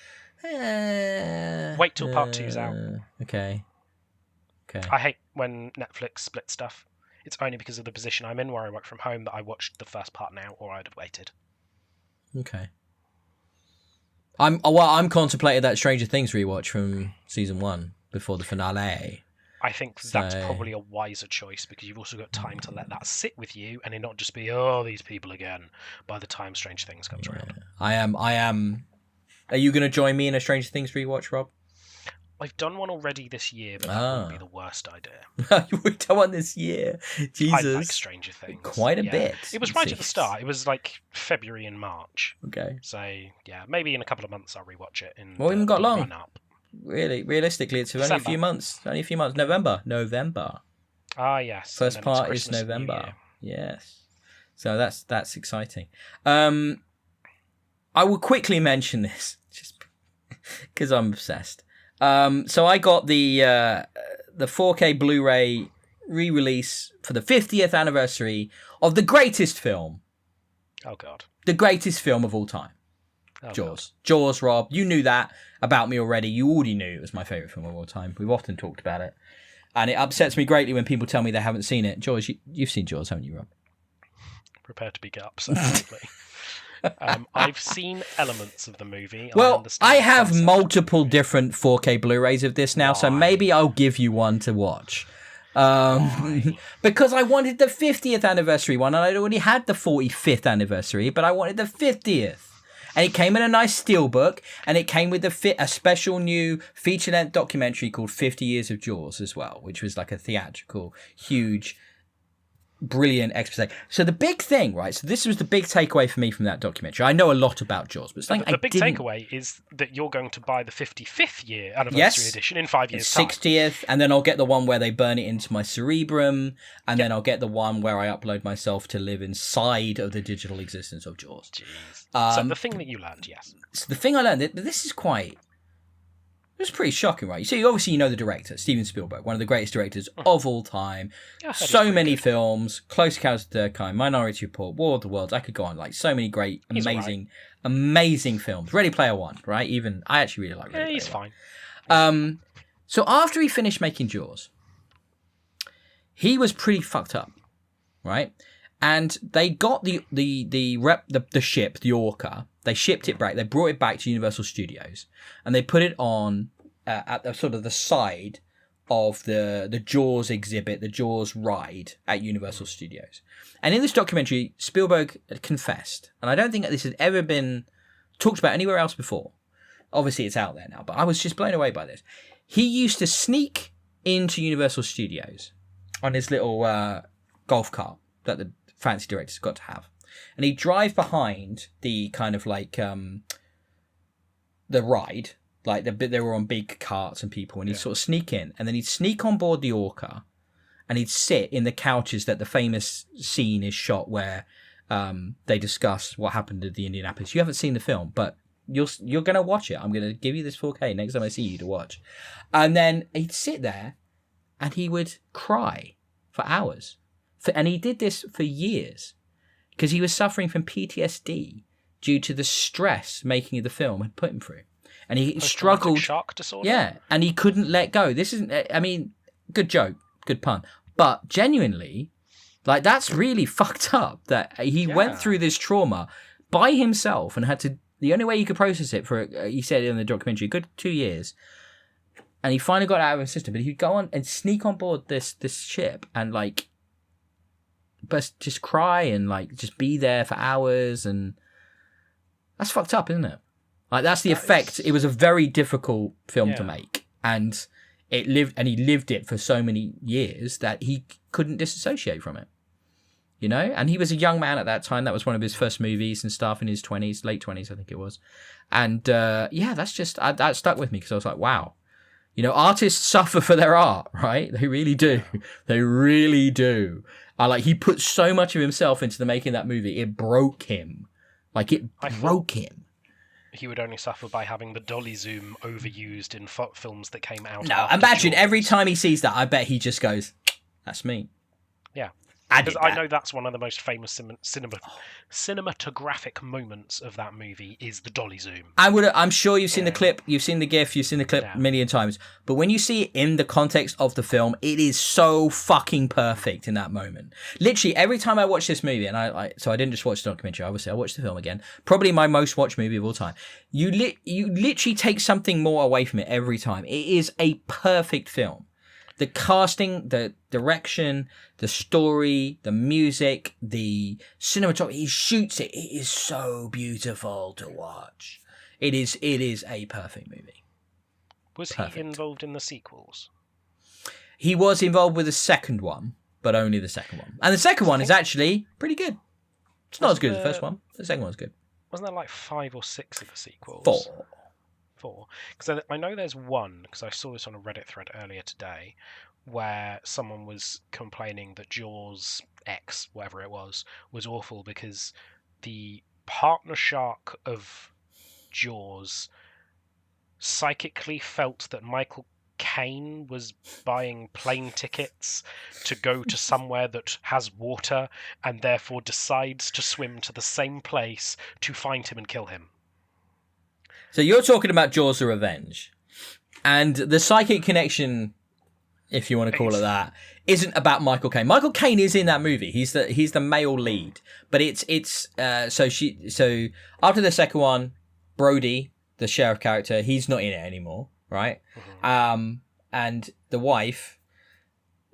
wait till part 2's out. Okay. I hate when Netflix splits stuff. It's only because of the position I'm in where I work from home that I watched the first part now, or I'd have waited. Okay. I'm contemplating that Stranger Things rewatch from season 1 before the finale. I think that's probably a wiser choice because you've also got time to let that sit with you and it not just be these people again by the time Stranger Things comes around. I am. Are you going to join me in a Stranger Things rewatch, Rob? I've done one already this year, but that wouldn't be the worst idea. You've done one this year? Jesus. I like Stranger Things. Quite a bit. It was right at the start. It was like February and March. Okay. So, yeah, maybe in a couple of months I'll rewatch it. We haven't got long. Run up. Really, realistically, it's only a few months. November. Ah, yes. First part is November. Yes. So that's exciting. I will quickly mention this just because I'm obsessed. So I got the 4K Blu-ray re-release for the 50th anniversary of the greatest film. Oh God. The greatest film of all time. Oh, Jaws. God. Jaws, Rob. You knew that about me already. You already knew it was my favourite film of all time. We've often talked about it. And it upsets me greatly when people tell me they haven't seen it. Jaws, you've seen Jaws, haven't you, Rob? Prepare to be upset. I've seen elements of the movie. Well, I have multiple different 4K Blu-rays of this now, so maybe I'll give you one to watch. Because I wanted the 50th anniversary one, and I'd already had the 45th anniversary, but I wanted the 50th. And it came in a nice steelbook, and it came with a special new feature-length documentary called 50 Years of Jaws as well, which was like a theatrical, huge, brilliant expose. So the big thing, right? So this was the big takeaway for me from that documentary. I know a lot about Jaws, but the big takeaway is that you're going to buy the 55th year anniversary edition in 5 years' time. 60th, and then I'll get the one where they burn it into my cerebrum, and then I'll get the one where I upload myself to live inside of the digital existence of Jaws. Jeez. So the thing that you learned, yes. So the thing I learned, this is quite... It was pretty shocking, right? So obviously you know the director, Steven Spielberg, one of the greatest directors of all time. So many films, Close Encounters of the Third Kind, Minority Report, War of the Worlds. I could go on, like so many great, amazing films. Ready Player One, right? Even I actually really like Ready Player he's One. fine. So after he finished making Jaws, he was pretty fucked up. right? And they got the ship, the Orca. They shipped it back. They brought it back to Universal Studios, and they put it on at the sort of the side of the Jaws exhibit, the Jaws ride at Universal Studios. And in this documentary, Spielberg confessed, and I don't think this had ever been talked about anywhere else before. Obviously, it's out there now, but I was just blown away by this. He used to sneak into Universal Studios on his little golf cart that the fancy directors got to have. And he'd drive behind the kind of like the ride, like they were on big carts and people, and he'd sort of sneak in, and then he'd sneak on board the Orca, and he'd sit in the couches that the famous scene is shot where they discuss what happened at the Indianapolis. You haven't seen the film, but you're going to watch it. I'm going to give you this 4K next time I see you to watch. And then he'd sit there and he would cry for hours. And he did this for years because he was suffering from PTSD due to the stress making the film had put him through. And he struggled. Shock disorder? Yeah. And he couldn't let go. This isn't, I mean, good joke, good pun. But genuinely, like, that's really fucked up that he went through this trauma by himself and had to, the only way he could process it for, he said in the documentary, a good 2 years. And he finally got out of his system, but he'd go on and sneak on board this ship and like, but just cry and like just be there for hours, and that's fucked up, isn't it? Like that's the effect. It was a very difficult film to make, and he lived it for so many years that he couldn't disassociate from it. You know, and he was a young man at that time. That was one of his first movies and stuff in his 20s, late 20s, I think it was. And that's just that stuck with me because I was like, wow. You know, artists suffer for their art, right? They really do. They really do. He put so much of himself into the making of that movie. It broke him. Like, it broke him. He would only suffer by having the dolly zoom overused in films that came out. No, imagine Jaws. Every time he sees that, I bet he just goes, that's me. Yeah. Because I know that's one of the most famous cinematographic moments of that movie is the dolly zoom. I'm sure you've seen the clip, you've seen the GIF, you've seen the clip a million times. But when you see it in the context of the film, it is so fucking perfect in that moment. Literally, every time I watch this movie, and so I didn't just watch the documentary, obviously I watched the film again. Probably my most watched movie of all time. You literally take something more away from it every time. It is a perfect film. The casting, the direction, the story, the music, the cinematography, he shoots it. It is so beautiful to watch. It is a perfect movie. Was he involved in the sequels? He was involved with the second one, but only the second one. And the second one is actually pretty good. It's not as good as the first one. The second one's good. Wasn't there like 5 or 6 of the sequels? 4. Because I know there's one, because I saw this on a Reddit thread earlier today, where someone was complaining that Jaws X, whatever it was awful because the partner shark of Jaws psychically felt that Michael Caine was buying plane tickets to go to somewhere that has water and therefore decides to swim to the same place to find him and kill him. So you're talking about Jaws: The Revenge, and the psychic connection, if you want to call it that, isn't about Michael Caine. Michael Caine is in that movie. He's the male lead, but so after the second one, Brody, the sheriff character, he's not in it anymore, right? Mm-hmm. And the wife,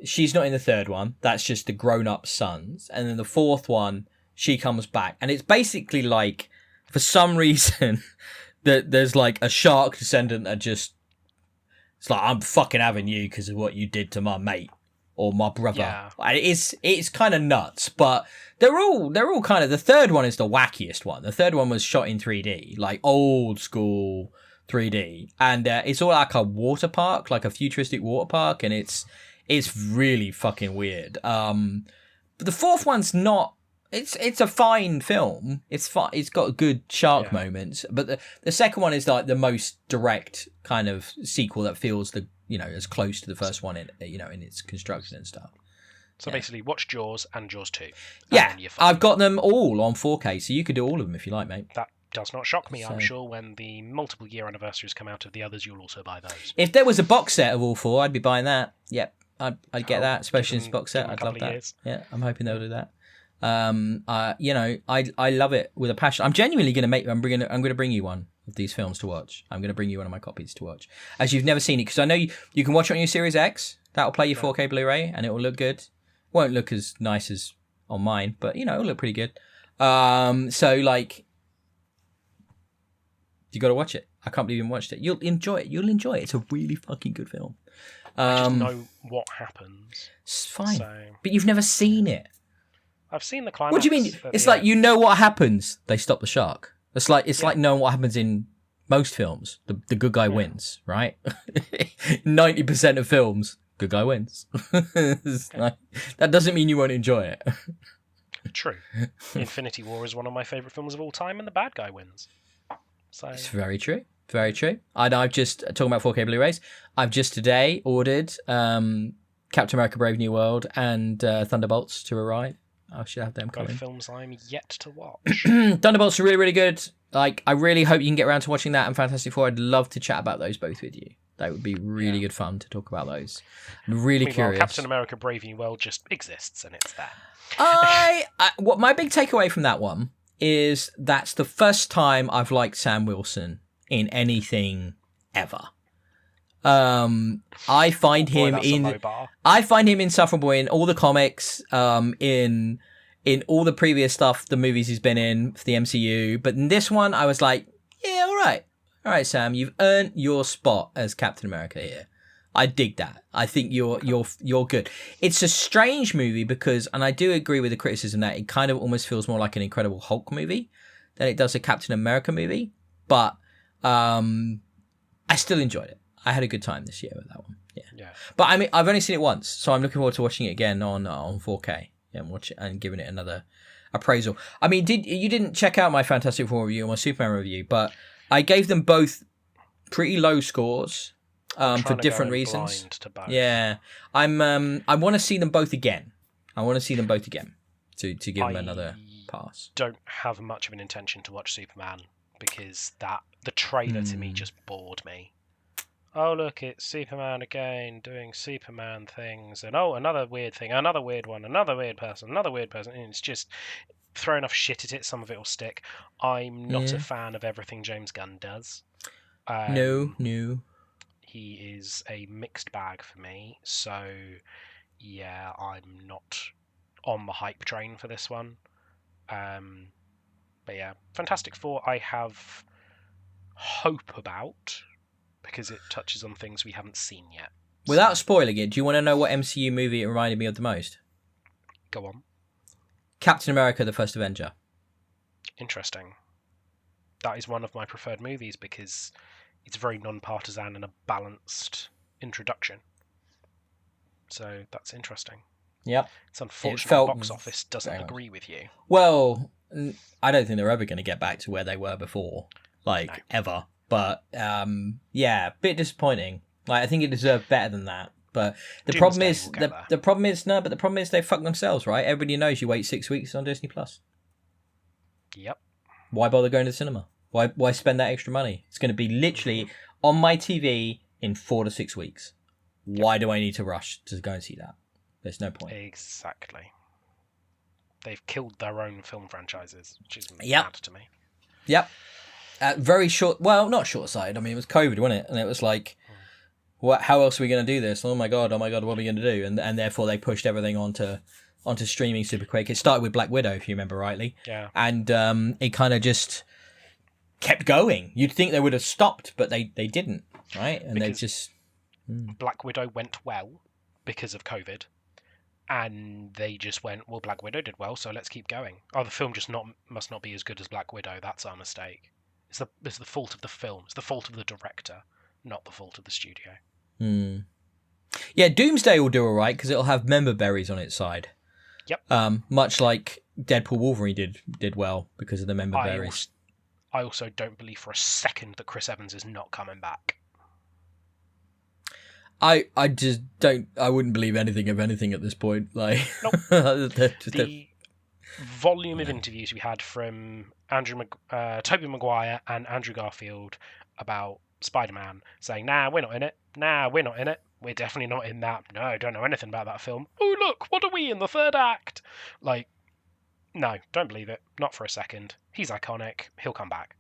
she's not in the third one. That's just the grown-up sons, and then the fourth one, she comes back, and it's basically like, for some reason. That there's like a shark descendant that just, it's like, I'm fucking having you because of what you did to my mate or my brother. Yeah. It's kind of nuts, but they're all kind of, the third one is the wackiest one. The third one was shot in 3D, like old school 3D, and it's all like a water park, like a futuristic water park, and it's really fucking weird. But the fourth one's not. It's a fine film. It's fine. It's got good shark moments, but the second one is like the most direct kind of sequel that feels as close to the first one in its construction and stuff. So basically, watch Jaws and Jaws 2. Yeah, I've got them all on 4K, so you could do all of them if you like, mate. That does not shock me. So, I'm sure when the multiple year anniversaries come out of the others, you'll also buy those. If there was a box set of all 4, I'd be buying that. Yep. I'd get that, especially in this box set. I'd love that. Years. Yeah, I'm hoping they'll do that. I love it with a passion. I'm genuinely going to make. I'm going to bring you one of these films to watch. I'm going to bring you one of my copies to watch, as you've never seen it, because I know you can watch it on your Series X. That'll play your 4K Blu-ray, and it will look good. Won't look as nice as on mine, but it'll look pretty good. So like, you got to watch it. I can't believe you haven't watched it. You'll enjoy it. It's a really fucking good film. I just know what happens. It's fine, but you've never seen it. I've seen the climax. What do you mean? It's like you know what happens. They stop the shark. It's like knowing what happens in most films. The good guy wins, right? 90% of films, good guy wins. That doesn't mean you won't enjoy it. True. Infinity War is one of my favourite films of all time, and the bad guy wins. So it's very true. Very true. I've just talking about 4K Blu-rays. I've just today ordered Captain America: Brave New World and Thunderbolts to arrive. I should have them coming. Both films I'm yet to watch. Thunderbolts are really, really good. Like, I really hope you can get around to watching that and Fantastic Four. I'd love to chat about those both with you. That would be really good fun to talk about those. I'm really curious. Captain America: Brave New World just exists and it's there. What my big takeaway from that one is that's the first time I've liked Sam Wilson in anything ever. I find him insufferable in all the comics, in all the previous stuff, the movies he's been in for the MCU. But in this one, I was like, yeah, all right, Sam, you've earned your spot as Captain America here. I dig that. I think you're good. It's a strange movie because, and I do agree with the criticism that it kind of almost feels more like an Incredible Hulk movie than it does a Captain America movie. But I still enjoyed it. I had a good time this year with that one. Yeah. But I mean, I've only seen it once, so I'm looking forward to watching it again on 4K and watch it and giving it another appraisal. I mean, you didn't check out my Fantastic Four review or my Superman review, but I gave them both pretty low scores for different reasons. Yeah, I want to see them both again. To give them another pass. Don't have much of an intention to watch Superman because the trailer to me just bored me. Oh, look, it's Superman again, doing Superman things, and another weird thing, another weird one, another weird person, and it's just throw enough shit at it, some of it will stick. I'm not a fan of everything James Gunn does. No. He is a mixed bag for me, so yeah, I'm not on the hype train for this one. But yeah, Fantastic Four I have hope about, because it touches on things we haven't seen yet. Without spoiling it, do you want to know what MCU movie it reminded me of the most? Go on. Captain America: The First Avenger. Interesting. That is one of my preferred movies because it's very non-partisan and a balanced introduction. So that's interesting. Yep. It's unfortunate the box office doesn't agree with you. Well, I don't think they're ever going to get back to where they were before, ever. But yeah, a bit disappointing. Like, I think it deserved better than that. But the problem is they fuck themselves, right? Everybody knows you wait 6 weeks on Disney Plus. Yep. Why bother going to the cinema? Why spend that extra money? It's going to be literally on my TV in 4 to 6 weeks. Why do I need to rush to go and see that? There's no point. Exactly. They've killed their own film franchises, which is mad to me. Yep. Very short. Well, not short-sighted. I mean, it was COVID, wasn't it? And it was like, what? How else are we going to do this? Oh my god! What are we going to do? And therefore they pushed everything onto streaming super quick. It started with Black Widow, if you remember rightly. Yeah. And it kind of just kept going. You'd think they would have stopped, but they didn't, right? And they just Black Widow went well because of COVID. And they just went, well, Black Widow did well, so let's keep going. Oh, the film must not be as good as Black Widow. That's our mistake. It's the fault of the film. It's the fault of the director, not the fault of the studio. Yeah, Doomsday will do all right because it'll have member berries on its side. Yep. Much like Deadpool Wolverine did well because of the member berries. I also don't believe for a second that Chris Evans is not coming back. I just don't. I wouldn't believe anything of anything at this point. Like, nope. The volume of interviews we had from Tobey Maguire and Andrew Garfield about Spider-Man saying, "Nah, we're not in it. Nah, we're not in it." we're definitely not in that. No, I don't know anything about that film. Oh, look, what are we in the third act? Like, no, don't believe it. Not for a second. He's iconic. He'll come back.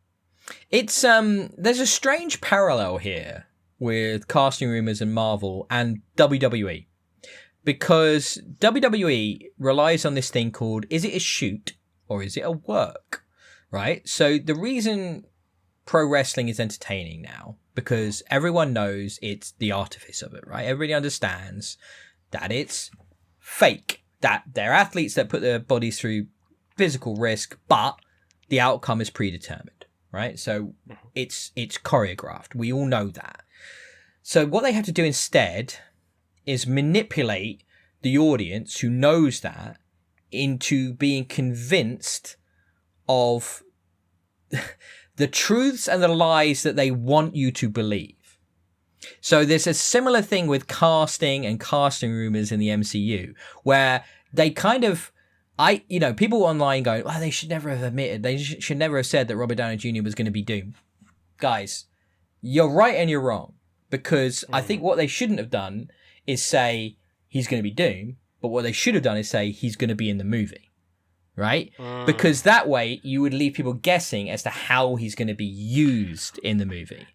It's there's a strange parallel here with casting rumors and Marvel and WWE, because WWE relies on this thing called, is it a shoot or is it a work, right? So the reason pro wrestling is entertaining now, because everyone knows it's the artifice of it, right? Everybody understands that it's fake, that they're athletes that put their bodies through physical risk, but the outcome is predetermined, right? So it's choreographed. We all know that. So what they have to do instead is manipulate the audience who knows that into being convinced of the truths and the lies that they want you to believe. So there's a similar thing with casting and casting rumors in the MCU, where they kind of, people online go, well, they should never have admitted, they should never have said that Robert Downey Jr. was going to be Doom. Guys, you're right and you're wrong. Because I think what they shouldn't have done is say he's going to be Doom, but what they should have done is say he's going to be in the movie, right? Because that way you would leave people guessing as to how he's going to be used in the movie.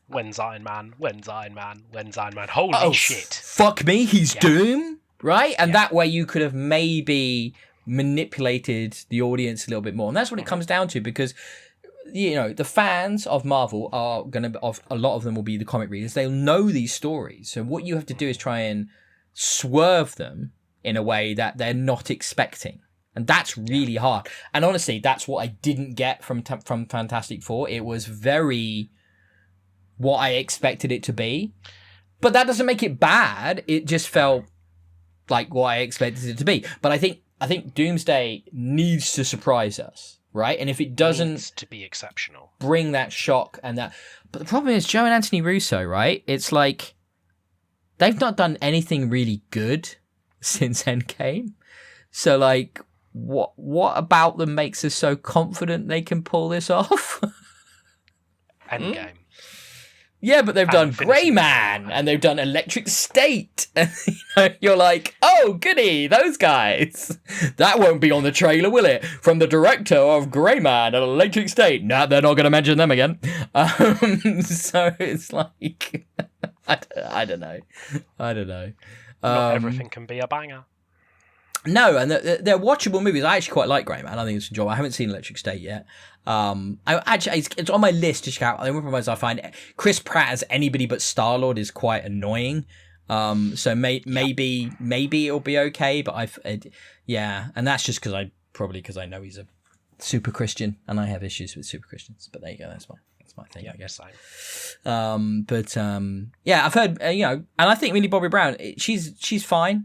When's Iron Man? When's Iron Man? When's Iron Man? Holy shit. Fuck me, he's Doom, right? And that way you could have maybe manipulated the audience a little bit more. And that's what it comes down to, because the fans of Marvel are going to, a lot of them will be the comic readers. They'll know these stories. So what you have to do is try and swerve them in a way that they're not expecting. And that's really hard. And honestly, that's what I didn't get from Fantastic Four. It was very what I expected it to be. But that doesn't make it bad. It just felt like what I expected it to be. But I think Doomsday needs to surprise us. Right, and if it doesn't, needs to be exceptional, bring that shock and that. But the problem is Joe and Anthony Russo, right? It's like they've not done anything really good since Endgame. So, like, what about them makes us so confident they can pull this off? Endgame. Yeah, but they've done Grey Man and they've done Electric State. And you're like, oh, goody, those guys. That won't be on the trailer, will it? From the director of Grey Man and Electric State. No, they're not going to mention them again. So it's like, I don't know. Not everything can be a banger. No, and they're watchable movies. I actually quite like Grey Man. I think it's enjoyable. I haven't seen Electric State yet. It's on my list to check out. The only problem is I find Chris Pratt as anybody but Star-Lord is quite annoying. So maybe it'll be okay. But and that's just because I know he's a super Christian and I have issues with super Christians. But there you go. That's my thing, I guess. I've heard and I think Millie Bobby Brown, she's fine.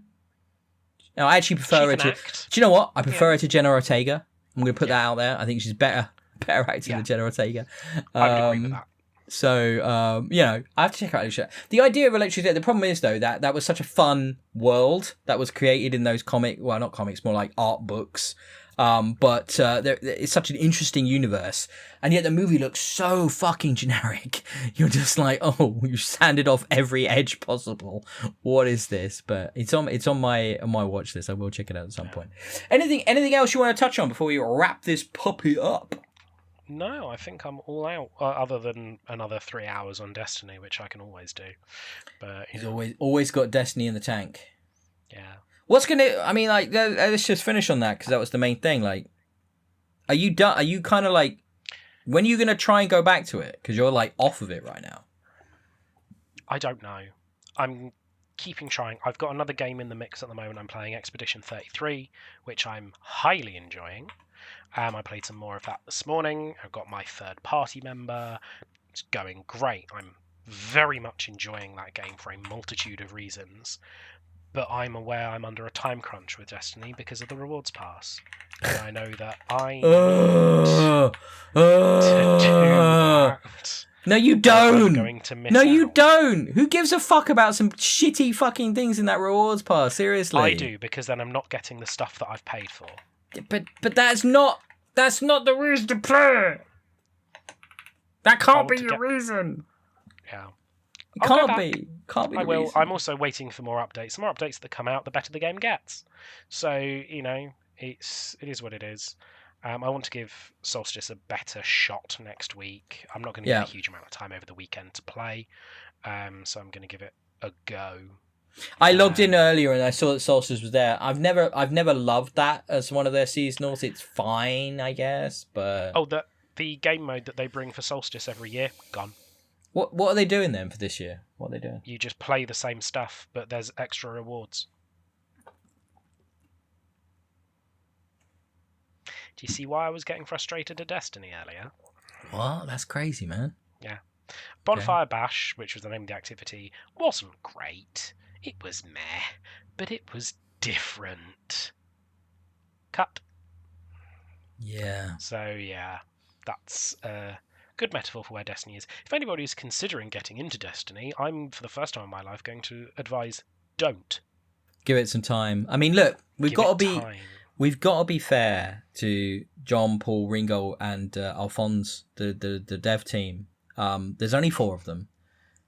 No, I actually prefer her to. Act. Do you know what? I prefer her to Jenna Ortega. I'm going to put that out there. I think she's better acting than Jenna Ortega. I would agree with that. So, I have to check out Electric. The idea of Electric State, the problem is, though, that was such a fun world that was created in those not comics, more like art books. But it's such an interesting universe, and yet the movie looks so fucking generic. You're just like, oh, you sanded off every edge possible. What is this? But it's on my watch list. I will check it out at some point. Anything else you want to touch on before we wrap this puppy up? No, I think I'm all out. Other than another 3 hours on Destiny, which I can always do. But he's always got Destiny in the tank. Yeah. What's let's just finish on that, because that was the main thing. Like, are you done? Are you kind of like, when are you going to try and go back to it? Because you're like off of it right now. I don't know. I'm keeping trying. I've got another game in the mix at the moment. I'm playing Expedition 33, which I'm highly enjoying. I played some more of that this morning. I've got my third party member. It's going great. I'm very much enjoying that game for a multitude of reasons. But I'm aware I'm under a time crunch with Destiny because of the rewards pass. And I know that I need to do that. No, you don't. I'm going to miss you out. don't. Who gives a fuck about some shitty fucking things in that rewards pass? Seriously. I do, because then I'm not getting the stuff that I've paid for. But that's not the reason to play it. That can't be your reason. Yeah. It can't be. Can't be I the will. reason. I'm also waiting for more updates. The more updates that come out, the better the game gets. So, it is what it is. I want to give Solstice a better shot next week. I'm not going to get Yeah. a huge amount of time over the weekend to play, so I'm going to give it a go. I logged in earlier and I saw that Solstice was there. I've never loved that as one of their seasonals. It's fine, I guess, but the game mode that they bring for Solstice every year, gone. what are they doing then for this year? What are they doing? You just play the same stuff, but there's extra rewards. Do you see why I was getting frustrated at Destiny earlier? What? That's crazy, man. Yeah. Bonfire Bash, which was the name of the activity, wasn't great. It was meh, but it was different. Cut. Yeah. So, yeah, that's a good metaphor for where Destiny is. If anybody is considering getting into Destiny, I'm, for the first time in my life, going to advise don't. Give it some time. I mean, look, we've got to be fair to John, Paul, Ringo, and Alphonse, the dev team. There's only 4 of them.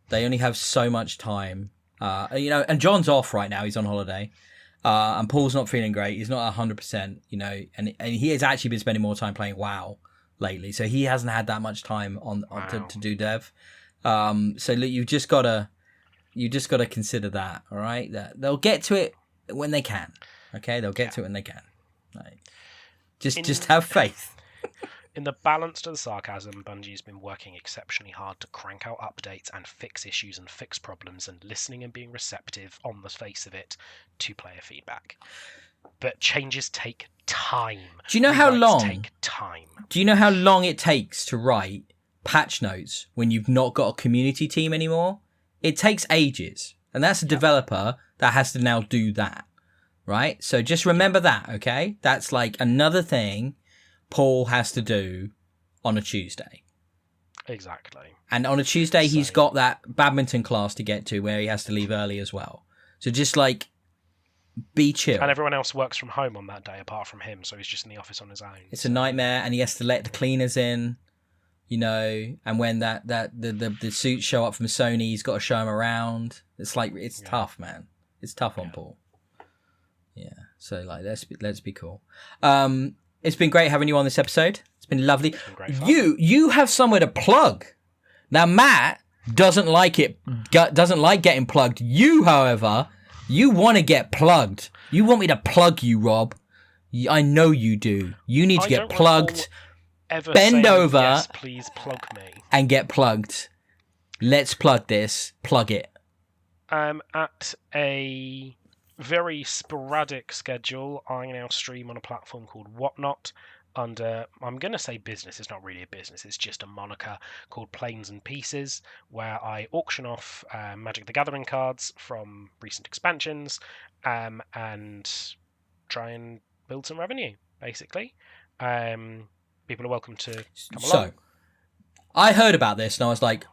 They only have so much time. And John's off right now. He's on holiday. And Paul's not feeling great. He's not 100%, and he has actually been spending more time playing WoW lately. So he hasn't had that much time to do dev. So look, you just gotta consider that. All right, that they'll get to it when they can. Okay, they'll get to it when they can. Like, just have faith. In the balance to the sarcasm, Bungie's been working exceptionally hard to crank out updates and fix issues and fix problems and listening and being receptive on the face of it to player feedback. But changes take time. Do you know how long? Take time. Do you know how long it takes to write patch notes when you've not got a community team anymore? It takes ages. And that's a developer that has to now do that. Right? So just remember that, okay? That's like another thing Paul has to do on a Tuesday. Exactly. And on a Tuesday, he's got that badminton class to get to where he has to leave early as well. So just like, be chill. And everyone else works from home on that day apart from him, so he's just in the office on his own. It's a nightmare, and he has to let the cleaners in, and when the suits show up from Sony, he's got to show them around. It's like, it's tough, man. It's tough on Paul. Yeah. So like, let's be cool. It's been great having you on this episode. It's been lovely. You have somewhere to plug. Now, Matt doesn't like getting plugged. You, however, you want to get plugged. You want me to plug you, Rob. I know you do. You need to get plugged. Bend over. Yes, please plug me. And get plugged. Let's plug this. Plug it. At a very sporadic schedule, I now stream on a platform called Whatnot under, I'm going to say business, it's not really a business, it's just a moniker called Planes and Pieces, where I auction off Magic the Gathering cards from recent expansions and try and build some revenue, basically. People are welcome to come along. So, I heard about this and I was like,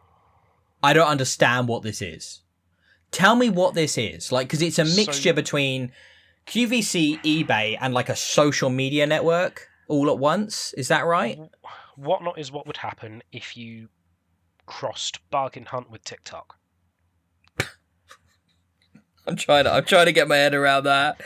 I don't understand what this is. Tell me what this is, like, because it's a mixture between QVC, eBay, and like a social media network all at once. Is that right? Whatnot is what would happen if you crossed Bargain Hunt with TikTok. I'm trying to get my head around that.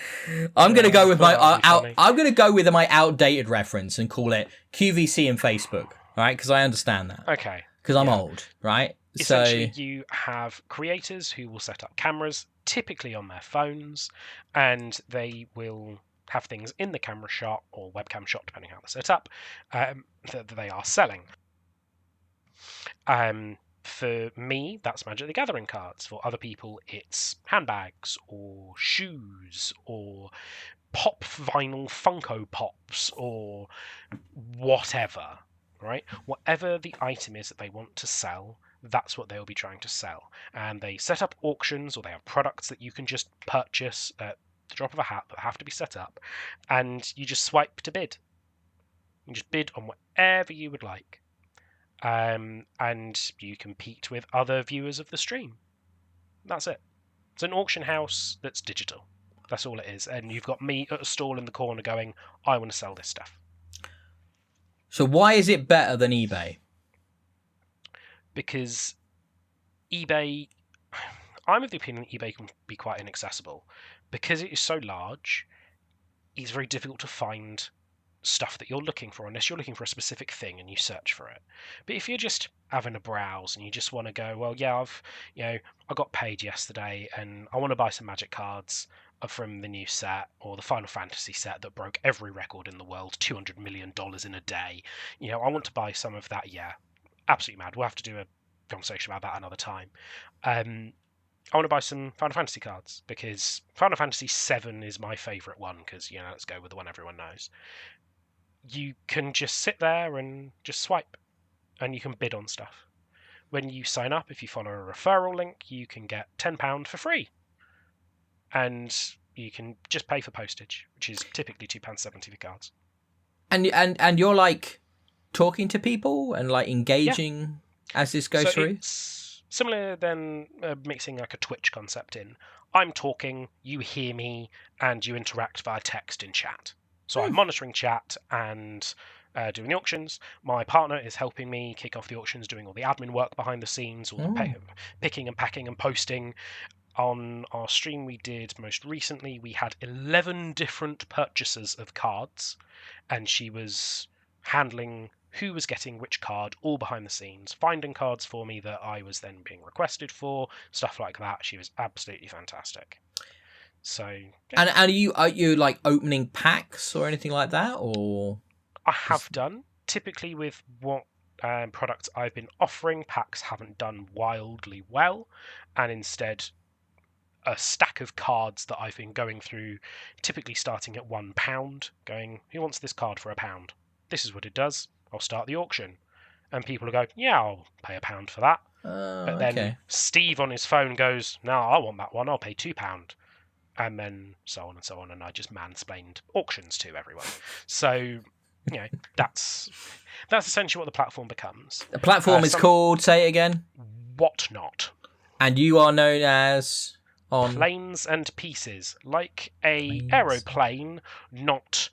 I'm gonna go with I'm gonna go with my outdated reference and call it QVC and Facebook. All right, because I understand that. Okay. Because I'm old, right? Essentially, you have creators who will set up cameras, typically on their phones, and they will have things in the camera shot or webcam shot, depending how they're set up, that they are selling. For me, that's Magic the Gathering cards. For other people, it's handbags or shoes or pop vinyl Funko Pops or whatever, right? Whatever the item is that they want to sell, that's what they'll be trying to sell. And they set up auctions, or they have products that you can just purchase at the drop of a hat that have to be set up, and you just swipe to bid. You just bid on whatever you would like. And you compete with other viewers of the stream. That's it. It's an auction house that's digital. That's all it is. And you've got me at a stall in the corner going, I want to sell this stuff. So why is it better than eBay? Because eBay, I'm of the opinion that eBay can be quite inaccessible because it is so large. It's very difficult to find stuff that you're looking for unless you're looking for a specific thing and you search for it. But if you're just having a browse and you just want to go, well, yeah, I got paid yesterday and I want to buy some Magic cards from the new set or the Final Fantasy set that broke every record in the world, $200 million in a day. I want to buy some of that. Yeah, absolutely mad. We'll have to do a conversation about that another time. I want to buy some Final Fantasy cards because Final Fantasy 7 is my favourite one because, let's go with the one everyone knows. You can just sit there and just swipe and you can bid on stuff. When you sign up, if you follow a referral link, you can get £10 for free. And you can just pay for postage, which is typically £2.70 for cards. And you're like talking to people and like engaging as this goes through? It's similar than mixing like a Twitch concept in. I'm talking, you hear me, and you interact via text in chat. So I'm monitoring chat and doing the auctions. My partner is helping me kick off the auctions, doing all the admin work behind the scenes, all the picking and packing and posting. On our stream we did most recently, we had 11 different purchasers of cards, and she was handling who was getting which card, all behind the scenes, finding cards for me that I was then being requested for, stuff like that. She was absolutely fantastic. So, yeah. And are you like opening packs or anything like that, or? I have done. Typically, with what products I've been offering, packs haven't done wildly well, and instead, a stack of cards that I've been going through, typically starting at £1, going, who wants this card for £1? This is what it does. I'll start the auction, and people will go, yeah, I'll pay £1 for that. But then Steve on his phone goes, no, I want that one. I'll pay £2. And then so on and so on, and I just mansplained auctions to everyone. So, that's essentially what the platform becomes. The platform is called, say it again? Whatnot. And you are known as? On Planes and Pieces. Like a aeroplane, not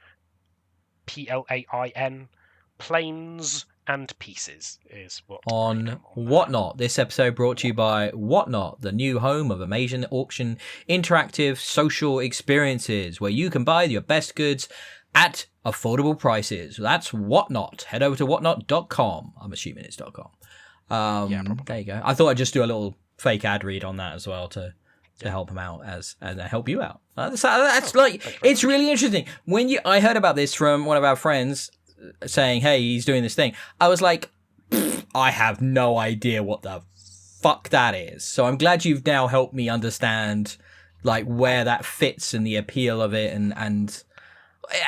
PLAIN. Planes and Pieces is what. On Whatnot. This episode brought to you by Whatnot, the new home of amazing auction interactive social experiences where you can buy your best goods at affordable prices. That's Whatnot. Head over to whatnot.com. I'm assuming it's .com. Yeah, probably. There you go. I thought I'd just do a little fake ad read on that as well to help him out and help you out. It's really interesting. I heard about this from one of our friends saying, hey, he's doing this thing. I was like, I have no idea what the fuck that is. So I'm glad you've now helped me understand like where that fits and the appeal of it and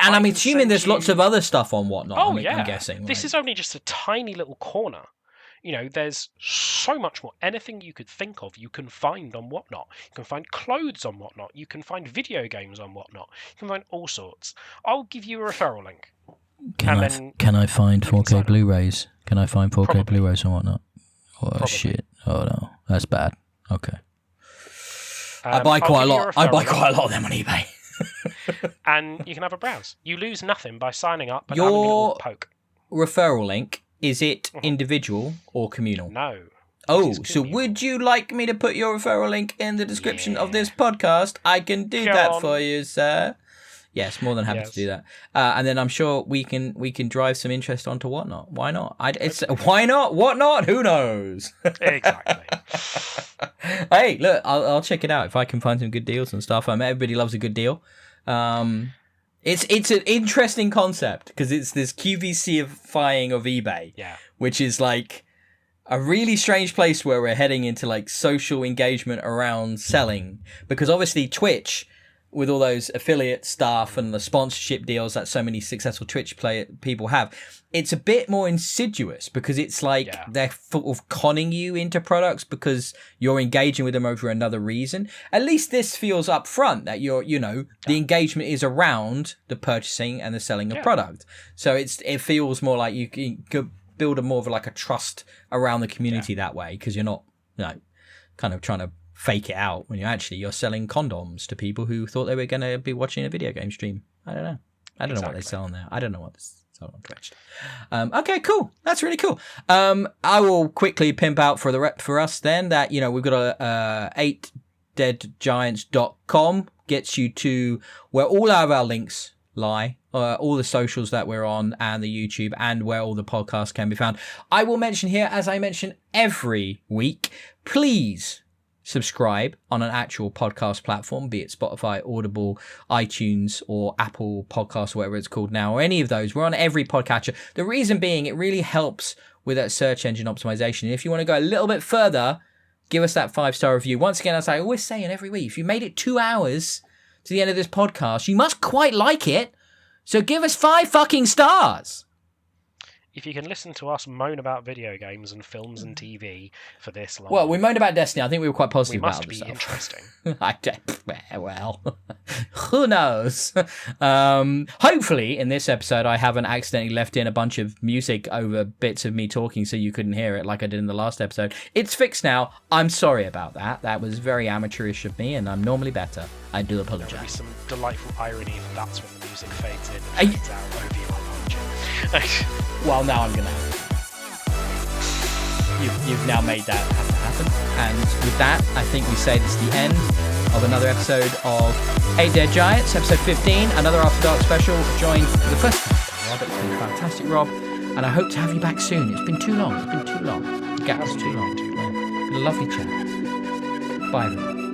I'm assuming there's lots of other stuff on Whatnot. I'm guessing. This is only just a tiny little corner. There's so much more. Anything you could think of, you can find on Whatnot. You can find clothes on Whatnot. You can find video games on Whatnot. You can find all sorts. I'll give you a referral link. Can I find 4K Blu-rays? Can I find 4K Probably. Blu-rays on Whatnot? Oh, Probably. Shit. Oh, no. That's bad. Okay. I buy quite a lot. I buy quite a lot of them on eBay. And you can have a browse. You lose nothing by signing up and having a little poke. Referral link, is it individual or communal? No. Oh, so would you like me to put your referral link in the description of this podcast? I can do that for you, sir. Yes, more than happy to do that. And then I'm sure we can drive some interest onto Whatnot. Why not? Why not? Whatnot? Who knows? Exactly. Hey, look, I'll check it out if I can find some good deals and stuff. Everybody loves a good deal. It's an interesting concept because it's this QVC-ifying of eBay, which is like a really strange place where we're heading into like social engagement around selling, because obviously Twitch, with all those affiliate stuff and the sponsorship deals that so many successful Twitch people have, it's a bit more insidious because it's like they're sort of conning you into products because you're engaging with them over another reason. At least this feels upfront that the engagement is around the purchasing and the selling of product. So it feels more like you could build more of like a trust around the community that way, because you're not kind of trying to fake it out when you're selling condoms to people who thought they were going to be watching a video game stream. I don't know what they sell on there. I don't know what So on Twitch. Okay, cool. That's really cool. I will quickly pimp out for us then that, we've got a 8deadgiants.com gets you to where all of our links lie, all the socials that we're on and the YouTube and where all the podcasts can be found. I will mention here, as I mention every week, please subscribe on an actual podcast platform, be it Spotify, Audible, iTunes, or Apple Podcasts, or whatever it's called now, or any of those. We're on every podcatcher. The reason being, it really helps with that search engine optimization. And if you want to go a little bit further, give us that 5-star review. Once again, as I always say in every week, if you made it 2 hours to the end of this podcast, you must quite like it. So give us 5 fucking stars. If you can listen to us moan about video games and films and TV for this long... Well, we moaned about Destiny. I think we were quite positive about it. We must be interesting. Well, who knows? Hopefully, in this episode, I haven't accidentally left in a bunch of music over bits of me talking so you couldn't hear it like I did in the last episode. It's fixed now. I'm sorry about that. That was very amateurish of me, and I'm normally better. I do apologise. There'll be some delightful irony if that's when the music fades in and fades out over your apology. Well, now I'm gonna have to. You've now made that have to happen. And with that, I think we say this is the end of another episode of 8 Dead Giants, episode 15, another After Dark special, joined for the first time by Rob. It's been fantastic, Rob, and I hope to have you back soon. It's been too long. The gap was too long. It's been a lovely chat. Bye, everyone.